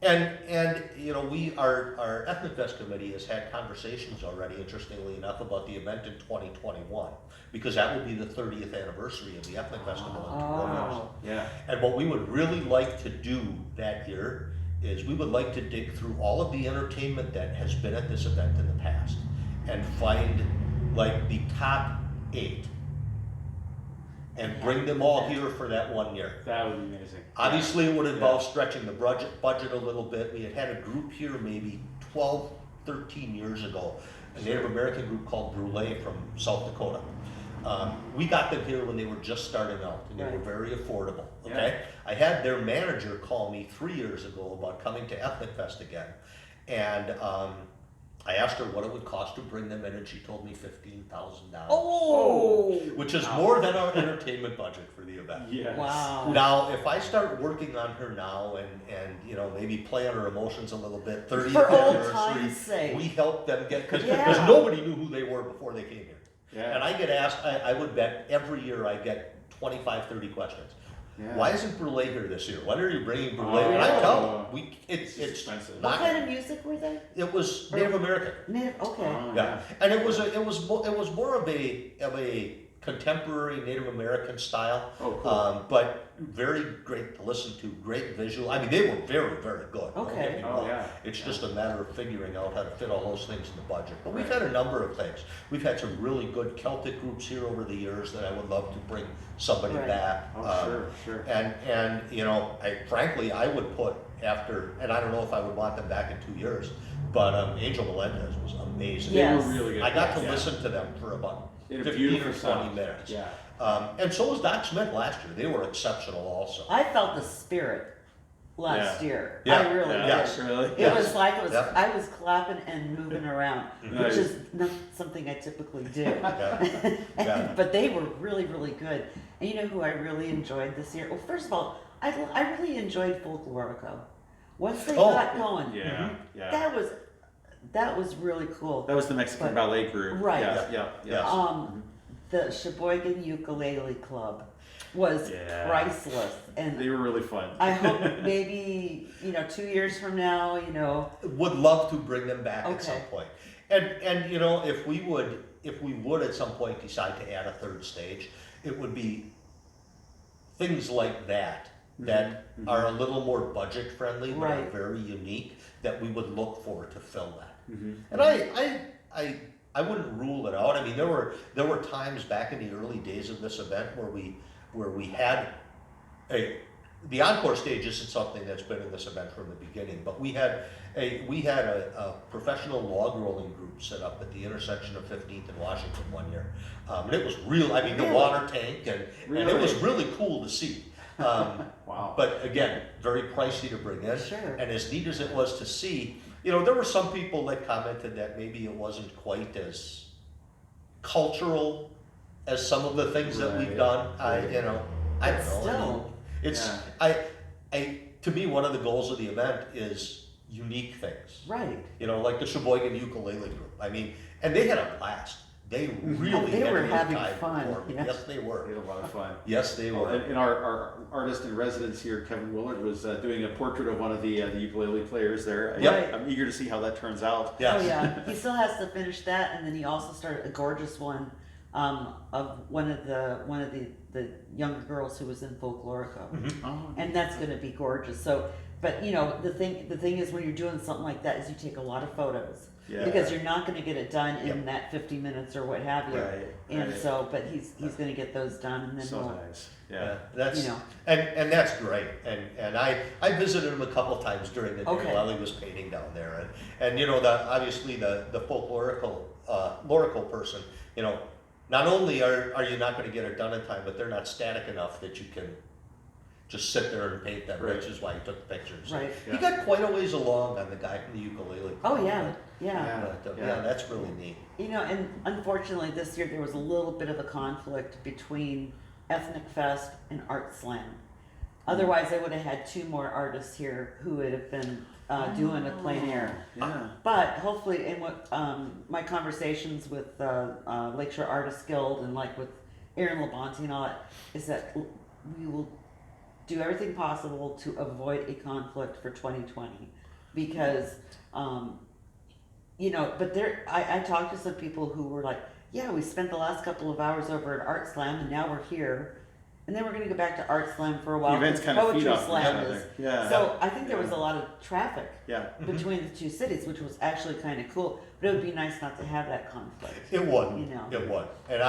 And you know, our Ethnic Fest committee has had conversations already, interestingly enough, about the event in 2021, because that will be the 30th anniversary of the Ethnic Festival in 2 years. Yeah. And what we would really like to do that year is we would like to dig through all of the entertainment that has been at this event in the past and find like the top 8 and bring them all here for that 1 year. That would be amazing. Obviously, it would involve stretching the budget a little bit. We had a group here maybe 12, 13 years ago, a Native American group called Brule from South Dakota. We got them here when they were just starting out, and they were very affordable, okay? I had their manager call me 3 years ago about coming to Ethnic Fest again, and I asked her what it would cost to bring them in, and she told me $15,000. Oh! Which is more than our entertainment budget for the event. Yes. Wow. Now, if I start working on her now and you know, maybe play on her emotions a little bit, 30th For old anniversary, times' sake. we helped them get, because Yeah. nobody knew who they were before they came here. Yeah. And I get asked, I would bet every year I get 25, 30 questions. Yeah. Why isn't Brule here this year? When are you bringing Brule? Oh. And I tell them, it's expensive. What not, kind of music were they? it was Native American. Native. Okay. Oh, Yeah, and it was more of a contemporary Native American style, Oh, cool. but very great to listen to, great visual. I mean, they were very, very good. Don't Okay. get me Oh, wrong. yeah. It's just a matter of figuring out how to fit all those things in the budget. But we've had a number of things. We've had some really good Celtic groups here over the years that I would love to bring somebody Right. back. Oh, sure. And you know, frankly, I would put after, and I don't know if I would want them back in 2 years, but Angel Melendez was amazing. Yes. They were really good. I got to Yeah. listen to them for about They had a 15 or beautiful 20 sound. minutes. Yeah. And so was Doc Smith last year. They were exceptional also. I felt the spirit last year. Yeah. I really Yeah. did. Really? It Yes. was like Yep. I was clapping and moving around, Nice. which is not something I typically do. Yeah. Yeah. But they were really, really good. And you know who I really enjoyed this year? Well, first of all, I really enjoyed Folklorico. Once they Oh, got going, Yeah. Yeah. that was really cool. That was the Mexican But- ballet group. Right. Yeah. Yes. The Sheboygan Ukulele Club was Yeah. priceless, and They were really fun. I hope maybe 2 years from now, Would love to bring them back at some Okay. point. And you know, if we would at some point decide to add a third stage, it would be things like that that are a little more budget friendly, but are Right. very unique, that we would look for to fill that. And I wouldn't rule it out. I mean, there were times back in the early days of this event where we had the encore stage isn't something that's been in this event from the beginning, but we had a professional log rolling group set up at the intersection of 15th and Washington one year, and it was real. I mean, the water tank and it was really cool to see. Wow. But again, very pricey to bring in. Sure. And as neat as it was to see, there were some people that commented that maybe it wasn't quite as cultural as some of the things that we've done. I don't know. I mean, Still. it's to me, one of the goals of the event is unique things. Right. Like the Sheboygan ukulele group. I mean, and they had a blast. They really they had were a good having time fun, performing. yeah. Yes, they were. We had a lot of fun. Yes, they were. And our artist in residence here, Kevin Willard, was doing a portrait of one of the ukulele players there. Yep. I'm eager to see how that turns out. Yes. Oh yeah, he still has to finish that, and then he also started a gorgeous one of one of the younger girls who was in Folklorica, Oh, and that's going to be gorgeous. So, but the thing is, when you're doing something like that, is you take a lot of photos. Yeah. Because you're not going to get it done in Yep. that 50 minutes or what have you, Right, and right. so, but he's going to get those done, and then so we'll, nice. Yeah. That's You know. and that's great. And I visited him a couple times during the day Okay. while he was painting down there. And obviously the folklorical lorical person, not only are you not going to get it done in time, but they're not static enough that you can just sit there and paint them, Right. which is why he took the pictures. Right. He got quite a ways along on the guy from the ukulele. oh yeah, yeah. But, Yeah. yeah, that's really neat. And unfortunately this year there was a little bit of a conflict between Ethnic Fest and Art Slam. Otherwise I would have had two more artists here who would have been doing a plein air. Yeah. But hopefully, in what my conversations with Lakeshore Artists Guild and like with Aaron Labonte and all that, is that we will do everything possible to avoid a conflict for 2020, because but I talked to some people who were like, yeah, we spent the last couple of hours over at Art Slam and now we're here, and then we're going to go back to Art Slam for a while. The events because kind of feed Poetry off each Slam other. is. Yeah. So I think there was Yeah. a lot of traffic Yeah. between the two cities, which was actually kind of cool. But it would be nice not to have that conflict. It would. You know. It would. And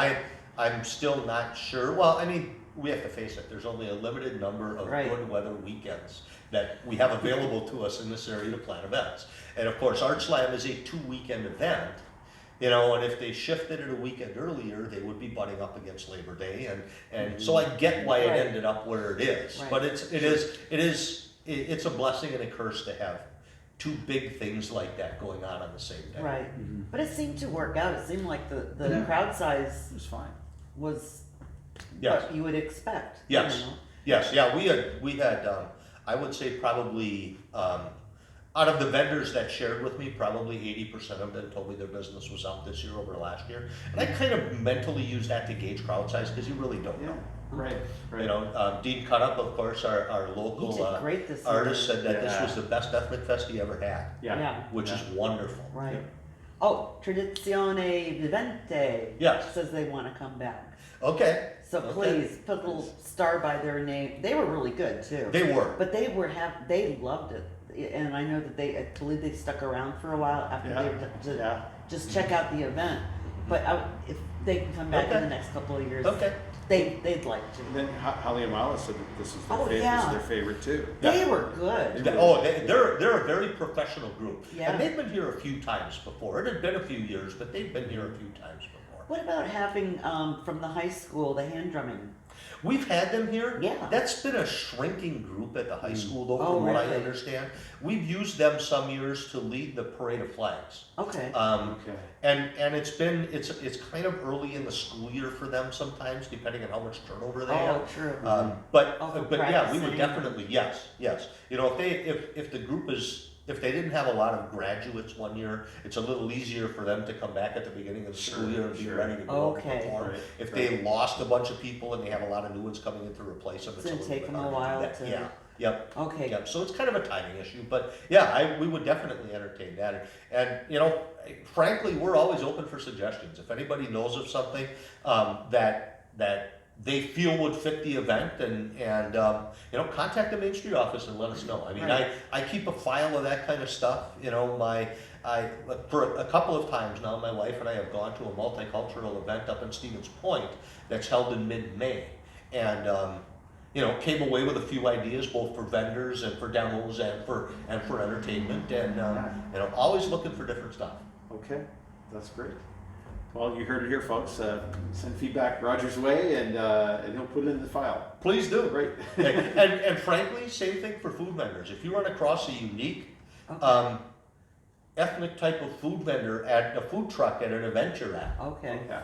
I'm still not sure. Well, I mean, we have to face it. There's only a limited number of Right. good weather weekends that we have available to us in this area to plan events. And of course, Art Slam is a 2-weekend event. And if they shifted it a weekend earlier, they would be butting up against Labor Day, and so I get why it Right. ended up where it is. Right. But it's a blessing and a curse to have two big things like that going on the same day. Right. But it seemed to work out. It seemed like the Yeah. crowd size It was fine. was Yes. what you would expect. Yes. you know? Yes, yeah, we had I would say probably out of the vendors that shared with me, probably 80% of them told me their business was up this year over last year. And I kind of mentally use that to gauge crowd size, because you really don't Yeah. know. Right. Right. Dean Cutup, of course, our local He did great this year. artist, said that this Yeah. was the best Ethnic Fest he ever had, Yeah. which Yeah. is wonderful. Right. Yeah. Oh, Tradizione Vivente Yes. says they want to come back. Okay. So Okay. please put a little star by their name. They were really good too. They were. But they loved it, and I know that I believe they stuck around for a while after Yeah. they were to Yeah. just check out the event. But if they can come back in Okay. the next couple of years, Okay. they'd like to. And then Holly Amala said that this is their Oh, favorite. yeah. This is their favorite too. They were good. They're a very professional group. Yeah. And they've been here a few times before. It had been a few years, but they've been here a few times before. What about having from the high school the hand drumming? We've had them here. Yeah. That's been a shrinking group at the high school, though, Oh, from what I really? understand. We've used them some years to lead the parade of flags. Okay. Okay. And it's kind of early in the school year for them sometimes, depending on how much turnover they have. Oh, true. But Oh, for yeah, we would practicing. definitely, yes. If the group if they didn't have a lot of graduates one year, it's a little easier for them to come back at the beginning of the school year and be Sure. ready to go Okay. and perform. Right, If right. they lost a bunch of people and they have a lot of new ones coming in to replace them, It's it's a gonna little take bit them a harder while to do that. to- Yeah. Yep. Okay. Yep. So it's kind of a timing issue, but yeah, we would definitely entertain that. And frankly, we're always open for suggestions. If anybody knows of something that they feel would fit the event, and you know, contact the Main Street office and let us know. I mean, Right. I keep a file of that kind of stuff. You know, for a couple of times now, my wife and I have gone to a multicultural event up in Stevens Point that's held in mid-May, and you know, came away with a few ideas both for vendors and for demos and for entertainment, and you know, always looking for different stuff. Okay, that's great. Well, you heard it here, folks. Send feedback Roger's way, and he'll put it in the file. Please do. Great. and frankly, same thing for food vendors. If you run across a unique ethnic type of food vendor at a food truck at an event you're at, Okay. Yeah,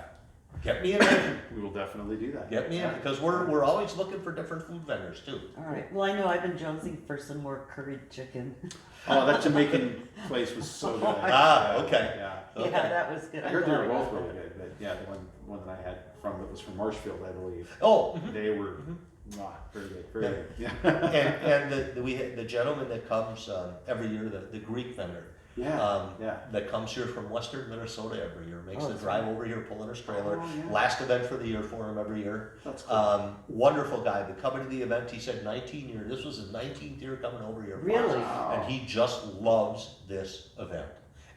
get me in there. we will definitely do that. Get me in, because we're always looking for different food vendors too. All right. Well, I know I've been jonesing for some more curried chicken. Oh, that Jamaican place was so good. Okay. Yeah. Okay. Yeah, that was good. I heard they were both really good, but yeah, the one that I had that was from Marshfield, I believe. Oh, They were not very good. Very good. Yeah. and we had the gentleman that comes every year, the Greek vendor. Yeah. That comes here from western Minnesota every year, makes Oh, the that's drive over here pulling his trailer. Oh, yeah. Last event for the year for him every year. That's cool. Wonderful guy. But coming to the event, he said 19 years. This was his 19th year coming over here. Really? Wow. And he just loves this event.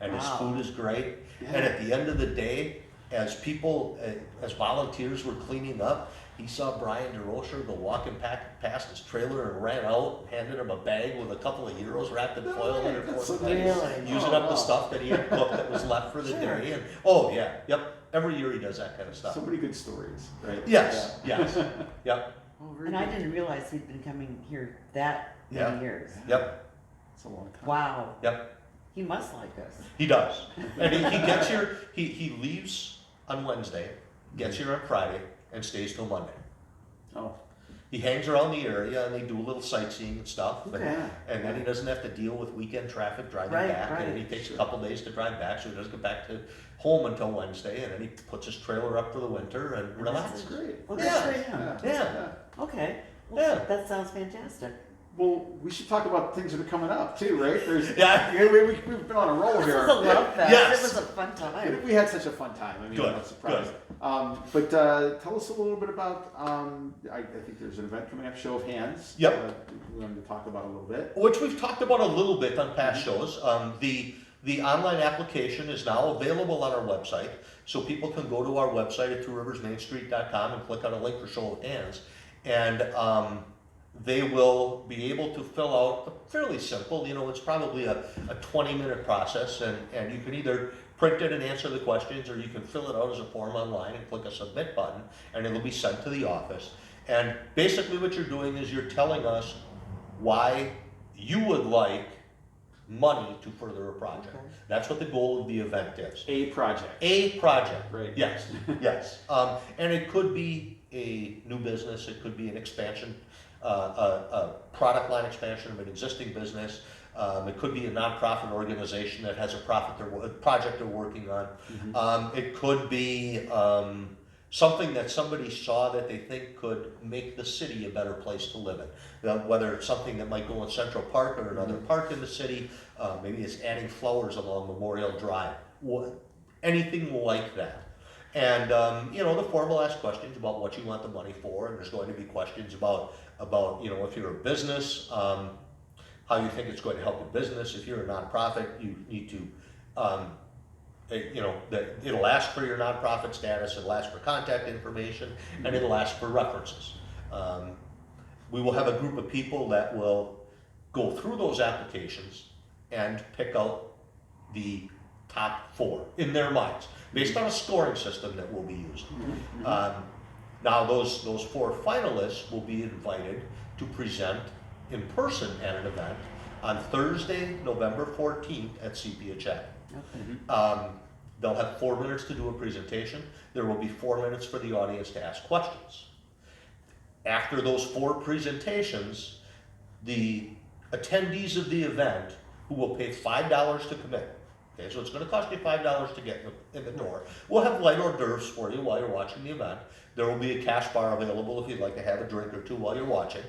And his Wow. food is great. Yeah. And at the end of the day, as people, as volunteers were cleaning up, he saw Brian DeRocher go walking past his trailer and ran out, handed him a bag with a couple of euros wrapped in foil in it That's for so him. nice. Really? Using Oh, up the wow. stuff that he had cooked that was left for the Sure. day. And oh yeah, yep. Every year he does that kind of stuff. So many good stories, right? Yes, Yeah. yes, yep, Oh, very And I good. didn't realize he'd been coming here that many Yeah. years. yep, It's a long time. Wow. yep. He must like us. He does. And he gets here, he leaves on Wednesday, gets here on Friday, and stays till Monday. Oh, He hangs around the area and they do a little sightseeing and stuff. And, Okay. and then he doesn't have to deal with weekend traffic driving Right, back. right. And then he takes Sure. a couple days to drive back, so he doesn't get back to home until Wednesday. And then he puts his trailer up for the winter and that's relaxes. great. Well, Yeah. good for him. Yeah. Okay. Well, Yeah. that sounds fantastic. Well, we should talk about things that are coming up too, right? There's, Yeah. we've been on a roll This here. was a love fest. Yes. It was a fun time. We had such a fun time. I mean, Good, I'm not surprised. But tell us a little bit about. I think there's an event coming up, Show of Hands. Yep. We wanted to talk about a little bit. Which we've talked about a little bit on past shows. The online application is now available on our website, so people can go to our website at tworiversmainstreet.com and click on a link for Show of Hands, and they will be able to fill out fairly simple. You know, it's probably a 20-minute process, and you can either print it and answer the questions, or you can fill it out as a form online and click a submit button, and it'll be sent to the office. And basically what you're doing is you're telling us why you would like money to further a project. Okay. That's what the goal of the event is. A project. A project. Right. Yes, yes. And it could be a new business, it could be an expansion, a product line expansion of an existing business. It could be a nonprofit organization that has a project they're working on. It could be something that somebody saw that they think could make the city a better place to live in. Whether it's something that might go in Central Park or another park in the city, maybe it's adding flowers along Memorial Drive, anything like that. And you know, the form will ask questions about what you want the money for, and there's going to be questions about you know, if you're a business, how you think it's going to help your business. If you're a nonprofit, you need to you know, that it'll ask for your nonprofit status, it'll ask for contact information, and it'll ask for references. We will have a group of people that will go through those applications and pick out the top 4 in their minds, based on a scoring system that will be used. Now those 4 finalists will be invited to present in person at an event on Thursday, November 14th at Sepia Chapel. Okay. They'll have 4 minutes to do a presentation. There will be 4 minutes for the audience to ask questions. After those 4 presentations, the attendees of the event, who will pay $5 to come in, okay, so it's going to cost you $5 to get in the door. We'll have light hors d'oeuvres for you while you're watching the event. There will be a cash bar available if you'd like to have a drink or two while you're watching.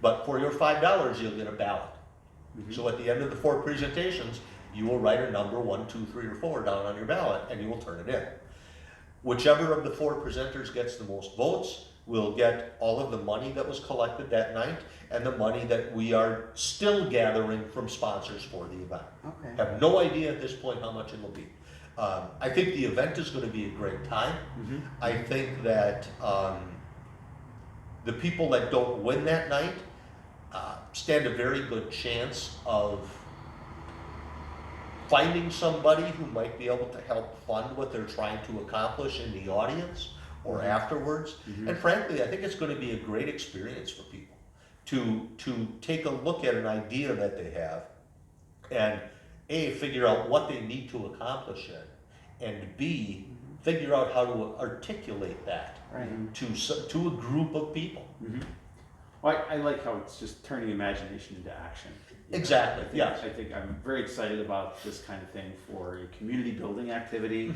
But for your $5, you'll get a ballot. So at the end of the 4 presentations, you will write a number 1, 2, 3, or 4 down on your ballot, and you will turn it in. whichever of the 4 presenters gets the most votes will get all of the money that was collected that night and the money that we are still gathering from sponsors for the event. Okay. Have no idea at this point how much it'll be. I think the event is going to be a great time. I think that the people that don't win that night stand a very good chance of finding somebody who might be able to help fund what they're trying to accomplish in the audience or afterwards. And frankly, I think it's going to be a great experience for people to take a look at an idea that they have and A, figure out what they need to accomplish it, and B, figure out how to articulate that to a group of people. Well, I like how it's just turning imagination into action. Exactly, yes. I think I'm very excited about this kind of thing for a community building activity,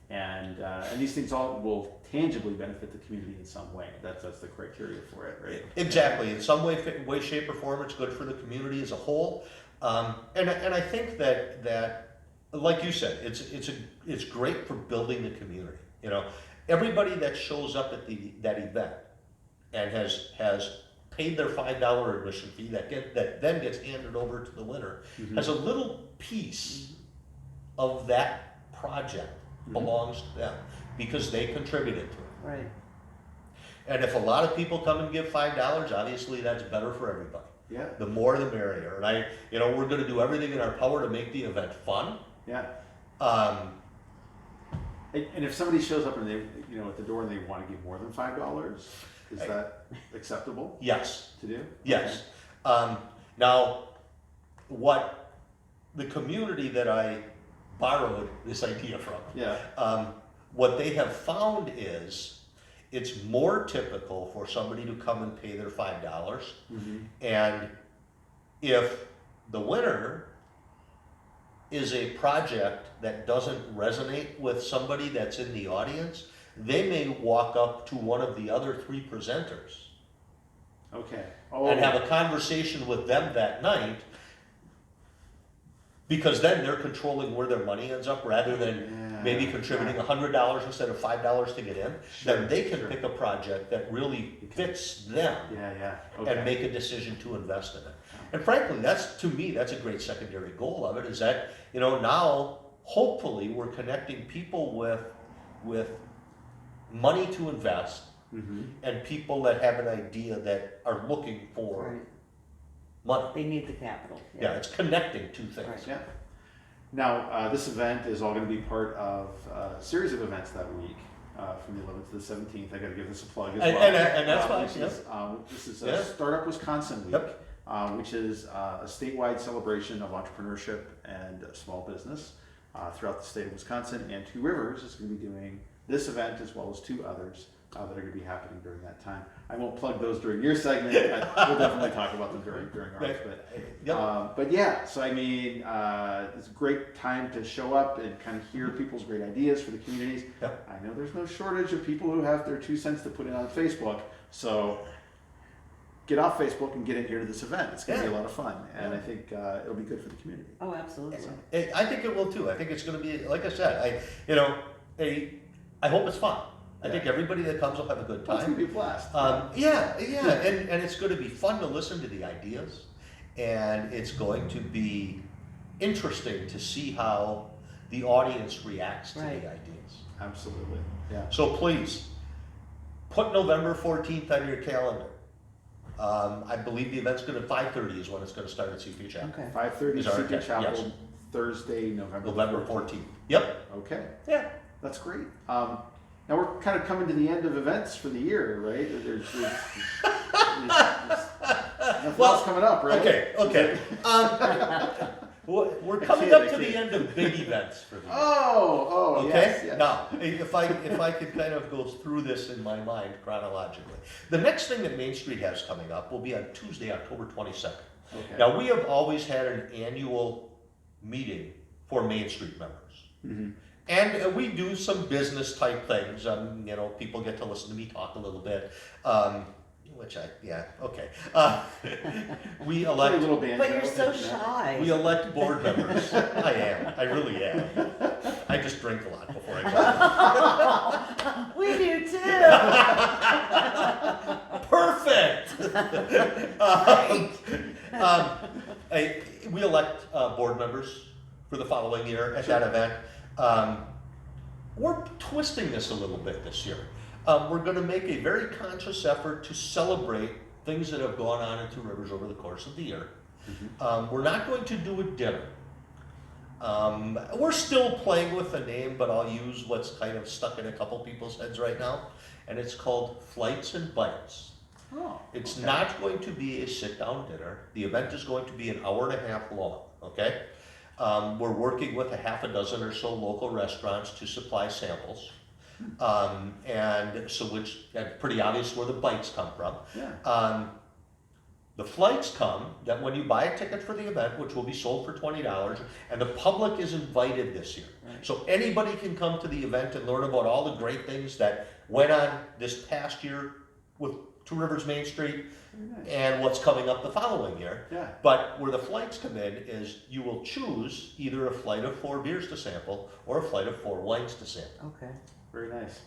and these things all will tangibly benefit the community in some way. That's the criteria for it, right? Exactly. In some way, shape, or form, it's good for the community as a whole. And I think that like you said, it's great for building the community. You know, everybody that shows up at that event and has paid their $5 admission fee that then gets handed over to the winner has a little piece of that project belongs to them because they contributed to it. Right. And if a lot of people come and give $5, obviously that's better for everybody. Yeah. The more the merrier. And we're going to do everything in our power to make the event fun. Yeah. And if somebody shows up and they, at the door and they want to give more than $5, is that acceptable? Yes. To do? Yes. Okay. Now, what the community that I borrowed this idea from, what they have found is it's more typical for somebody to come and pay their $5, and if the winner is a project that doesn't resonate with somebody that's in the audience, they may walk up to one of the other 3 presenters and have a conversation with them that night, because then they're controlling where their money ends up rather than maybe contributing $100 instead of $5 to get in. Then they can pick a project that really fits them and make a decision to invest in it. And frankly, to me, that's a great secondary goal of it, is that, now hopefully we're connecting people with money to invest and people that have an idea that are looking for money. They need the capital. Yeah, it's connecting 2 things. Right. Yeah. Now, this event is all going to be part of a series of events that week, from the 11th to the 17th. I got to give this a plug as well. And that's fine. This is Startup Wisconsin Week, which is a statewide celebration of entrepreneurship and small business throughout the state of Wisconsin. And Two Rivers is going to be doing this event as well as 2 others that are going to be happening during that time. I won't plug those during your segment. We'll definitely talk about them during ours. But yeah, so I mean, it's a great time to show up and kind of hear people's great ideas for the communities. I know there's no shortage of people who have their 2 cents to put in on Facebook. So get off Facebook and get in here to this event. It's going to be a lot of fun, and I think it'll be good for the community. Oh, absolutely. I think it will too. I think it's going to be, like I said, I hope it's fun. I think everybody that comes will have a good time. It's going to be a blast. And it's going to be fun to listen to the ideas, and it's going to be interesting to see how the audience reacts to the ideas. Absolutely. Yeah. So please, put November 14th on your calendar. I believe the event's going to 5:30 is when it's going to start at CP Chapel. Okay. 5:30 CP Chapel, Thursday, November 14th. Yep. Okay. Yeah. That's great. Now we're kind of coming to the end of events for the year, right? There's nothing else coming up, right? Okay. We're coming up to the end of big events for the year. Okay. Yes. Now, if I could kind of go through this in my mind chronologically, the next thing that Main Street has coming up will be on Tuesday, October 22nd. Okay. Now, we have always had an annual meeting for Main Street members. And we do some business type things. People get to listen to me talk a little bit, we elect. But you're so shy. We elect board members. I really am. I just drink a lot before I We elect board members for the following year at that event. We're twisting this a little bit this year. We're going to make a very conscious effort to celebrate things that have gone on in Two Rivers over the course of the year. We're not going to do a dinner. We're still playing with the name, but I'll use what's kind of stuck in a couple people's heads right now, and it's called Flights and Bites. Oh, It's okay. not going to be a sit-down dinner. The event is going to be an hour and a half long, okay? We're working with a half a dozen or so local restaurants to supply samples. And so that's pretty obvious where the bites come from. Yeah. The flights come that when you buy a ticket for the event, which will be sold for $20, and the public is invited this year. Right. So anybody can come to the event and learn about all the great things that went on this past year with Two Rivers Main Street Very nice. and what's coming up the following year. Yeah. But where the flights come in is you will choose either a flight of 4 beers to sample or a flight of 4 wines to sample. Okay. Very nice.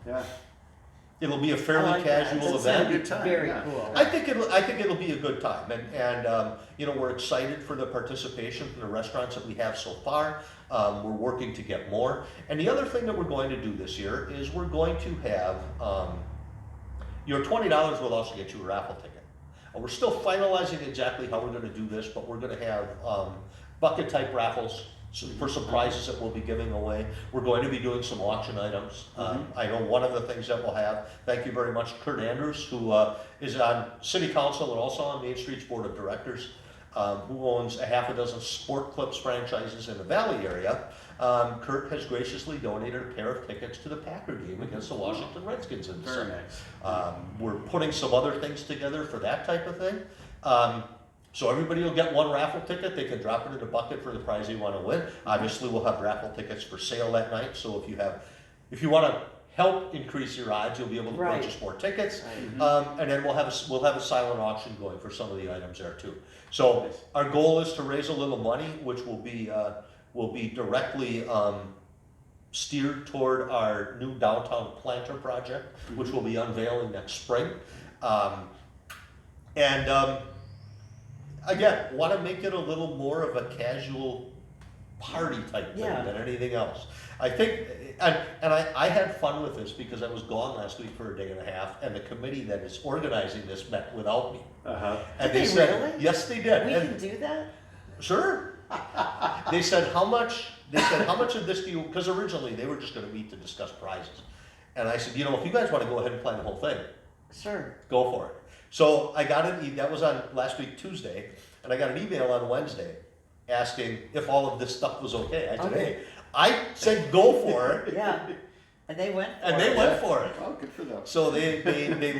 Yeah. It'll be a I fairly like that. casual That's event. a good time, Very yeah. cool. I think it'll be a good time, and you know, we're excited for the participation from the restaurants that we have so far. We're working to get more, and the other thing that we're going to do this year is we're going to have your $20 will also get you a raffle ticket. We're still finalizing exactly how we're going to do this, but we're going to have bucket type raffles for some prizes that we'll be giving away. We're going to be doing some auction items. I know one of the things that we'll have, thank you very much, Kurt Andrews, who is on City Council and also on Main Street's Board of Directors, who owns a half a dozen Sport Clips franchises in the Valley area. Kurt has graciously donated a pair of tickets to the Packer game against the Washington Redskins in Very December. nice. We're putting some other things together for that type of thing. So everybody will get one raffle ticket. They can drop it in the bucket for the prize they want to win. Obviously, we'll have raffle tickets for sale that night. So if you want to help increase your odds, you'll be able to Right. purchase more tickets. Right. And then we'll have a silent auction going for some of the items there too. So our goal is to raise a little money, which will be directly steered toward our new downtown planter project, which we'll be unveiling next spring. Again, want to make it a little more of a casual party type thing Yeah. than anything else. I think, and I had fun with this because I was gone last week for a day and a half, and the committee that is organizing this met without me. Uh-huh. And Did they said, really? yes, they did. We And can do that? sure. They said, how much of this do you, because originally they were just going to meet to discuss prizes. And I said, you know, if you guys want to go ahead and plan the whole thing, Sure. go for it. So I got that was on last week Tuesday, and I got an email on Wednesday asking if all of this stuff was okay. I said, Okay. hey, I said go for it, Yeah. And they went for and it. they went for it. Oh, good for them. So they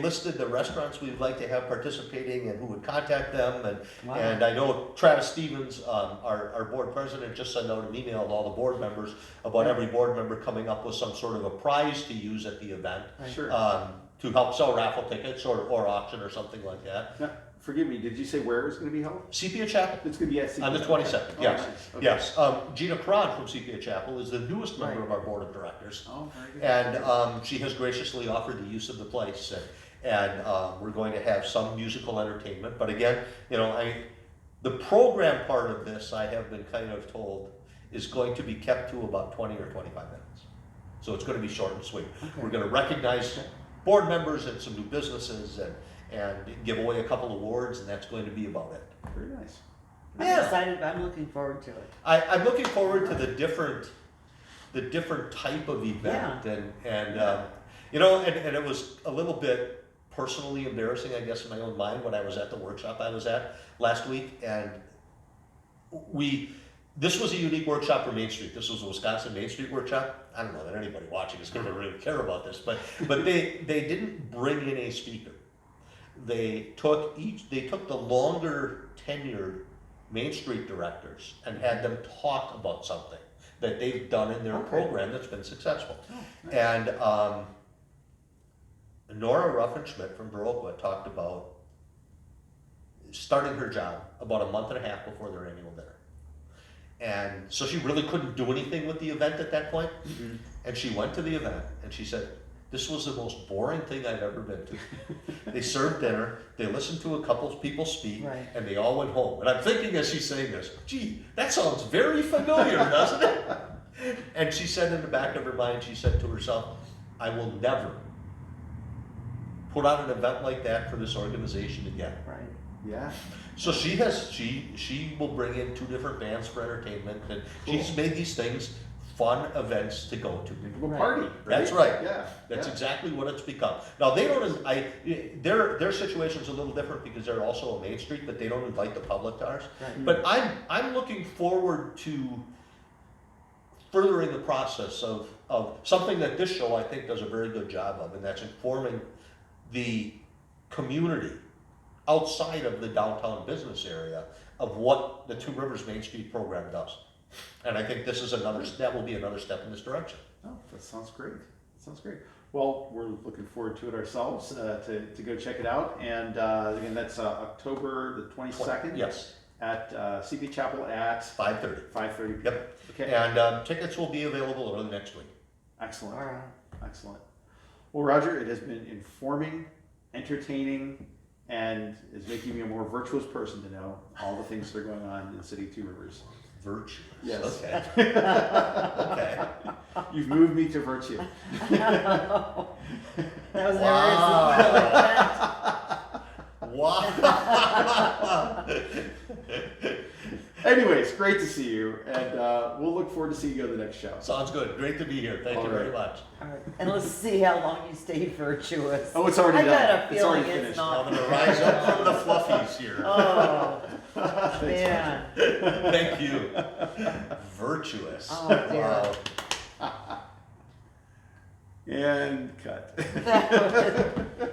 listed the restaurants we'd like to have participating and who would contact them, Wow. and I know Travis Stevens, our board president, just sent out an email to all the board members about every board member coming up with some sort of a prize to use at the event, Right. Sure. to help sell raffle tickets or auction or something like that. Now, forgive me, did you say where it's going to be held? Sepia Chapel. It's going to be at On the CPS. 22nd, Oh, yes. nice. Okay. Yes. Gina Cron from Sepia Chapel is the newest member Right. of our board of directors. Oh, very good. And she has graciously offered the use of the place. And we're going to have some musical entertainment. But again, you know, the program part of this, I have been kind of told, is going to be kept to about 20 or 25 minutes. So it's going to be short and sweet. Okay. We're going to recognize board members and some new businesses and give away a couple awards, and that's going to be about it. Very nice. I'm Yeah. excited. I'm looking forward to it. I'm looking forward to the different type of event, and you know, and it was a little bit personally embarrassing, I guess, in my own mind when I was at the workshop I was at last week, and this was a unique workshop for Main Street. This was a Wisconsin Main Street workshop. I don't know that anybody watching is going to really care about this, but they didn't bring in a speaker. They took the longer tenured Main Street directors and had them talk about something that they've done in their Okay. program that's been successful. Oh, nice. And Nora Ruffenschmidt from Baroqua talked about starting her job about a month and a half before their annual dinner. And so she really couldn't do anything with the event at that point. Mhm. And she went to the event and she said, this was the most boring thing I've ever been to. They served dinner, they listened to a couple people speak, Right. and they all went home. And I'm thinking as she's saying this, gee, that sounds very familiar, doesn't it? And she said in the back of her mind, she said to herself, I will never put on an event like that for this organization again. Right. Yeah. So she will bring in 2 different bands for entertainment, and she's made these things fun events to go to. We'll party. Right? That's right. Yeah. That's yeah. exactly what it's become. Now they don't. Their situation's a little different because they're also on Main Street, but they don't invite the public to ours. Right. But I'm looking forward to furthering the process of something that this show I think does a very good job of, and that's informing the community outside of the downtown business area of what the Two Rivers Main Street program does. And I think this is that will be another step in this direction. Oh, that sounds great. That sounds great. Well, we're looking forward to it ourselves, to go check it out. And again, that's October the 22nd. Yes. At CP Chapel at 5:30. 5:30. Yep. Okay. And tickets will be available early next week. Excellent. All right. Excellent. Well, Roger, it has been informing, entertaining, and is making me a more virtuous person to know all the things that are going on in the city of Two Rivers. Virtuous. Yes. Okay. Okay. You've moved me to virtue. That was Wow. Anyways, great to see you, and we'll look forward to seeing you on the next show. Sounds good. Great to be here. Thank All you very right. much. All right. And let's see how long you stay virtuous. Oh, it's already I done. got a It's feeling already it's finished. not. I'm going to rise up from the fluffies here. Oh, Thanks, man. Thank you. Virtuous. Oh, dear. Wow. And cut. That was-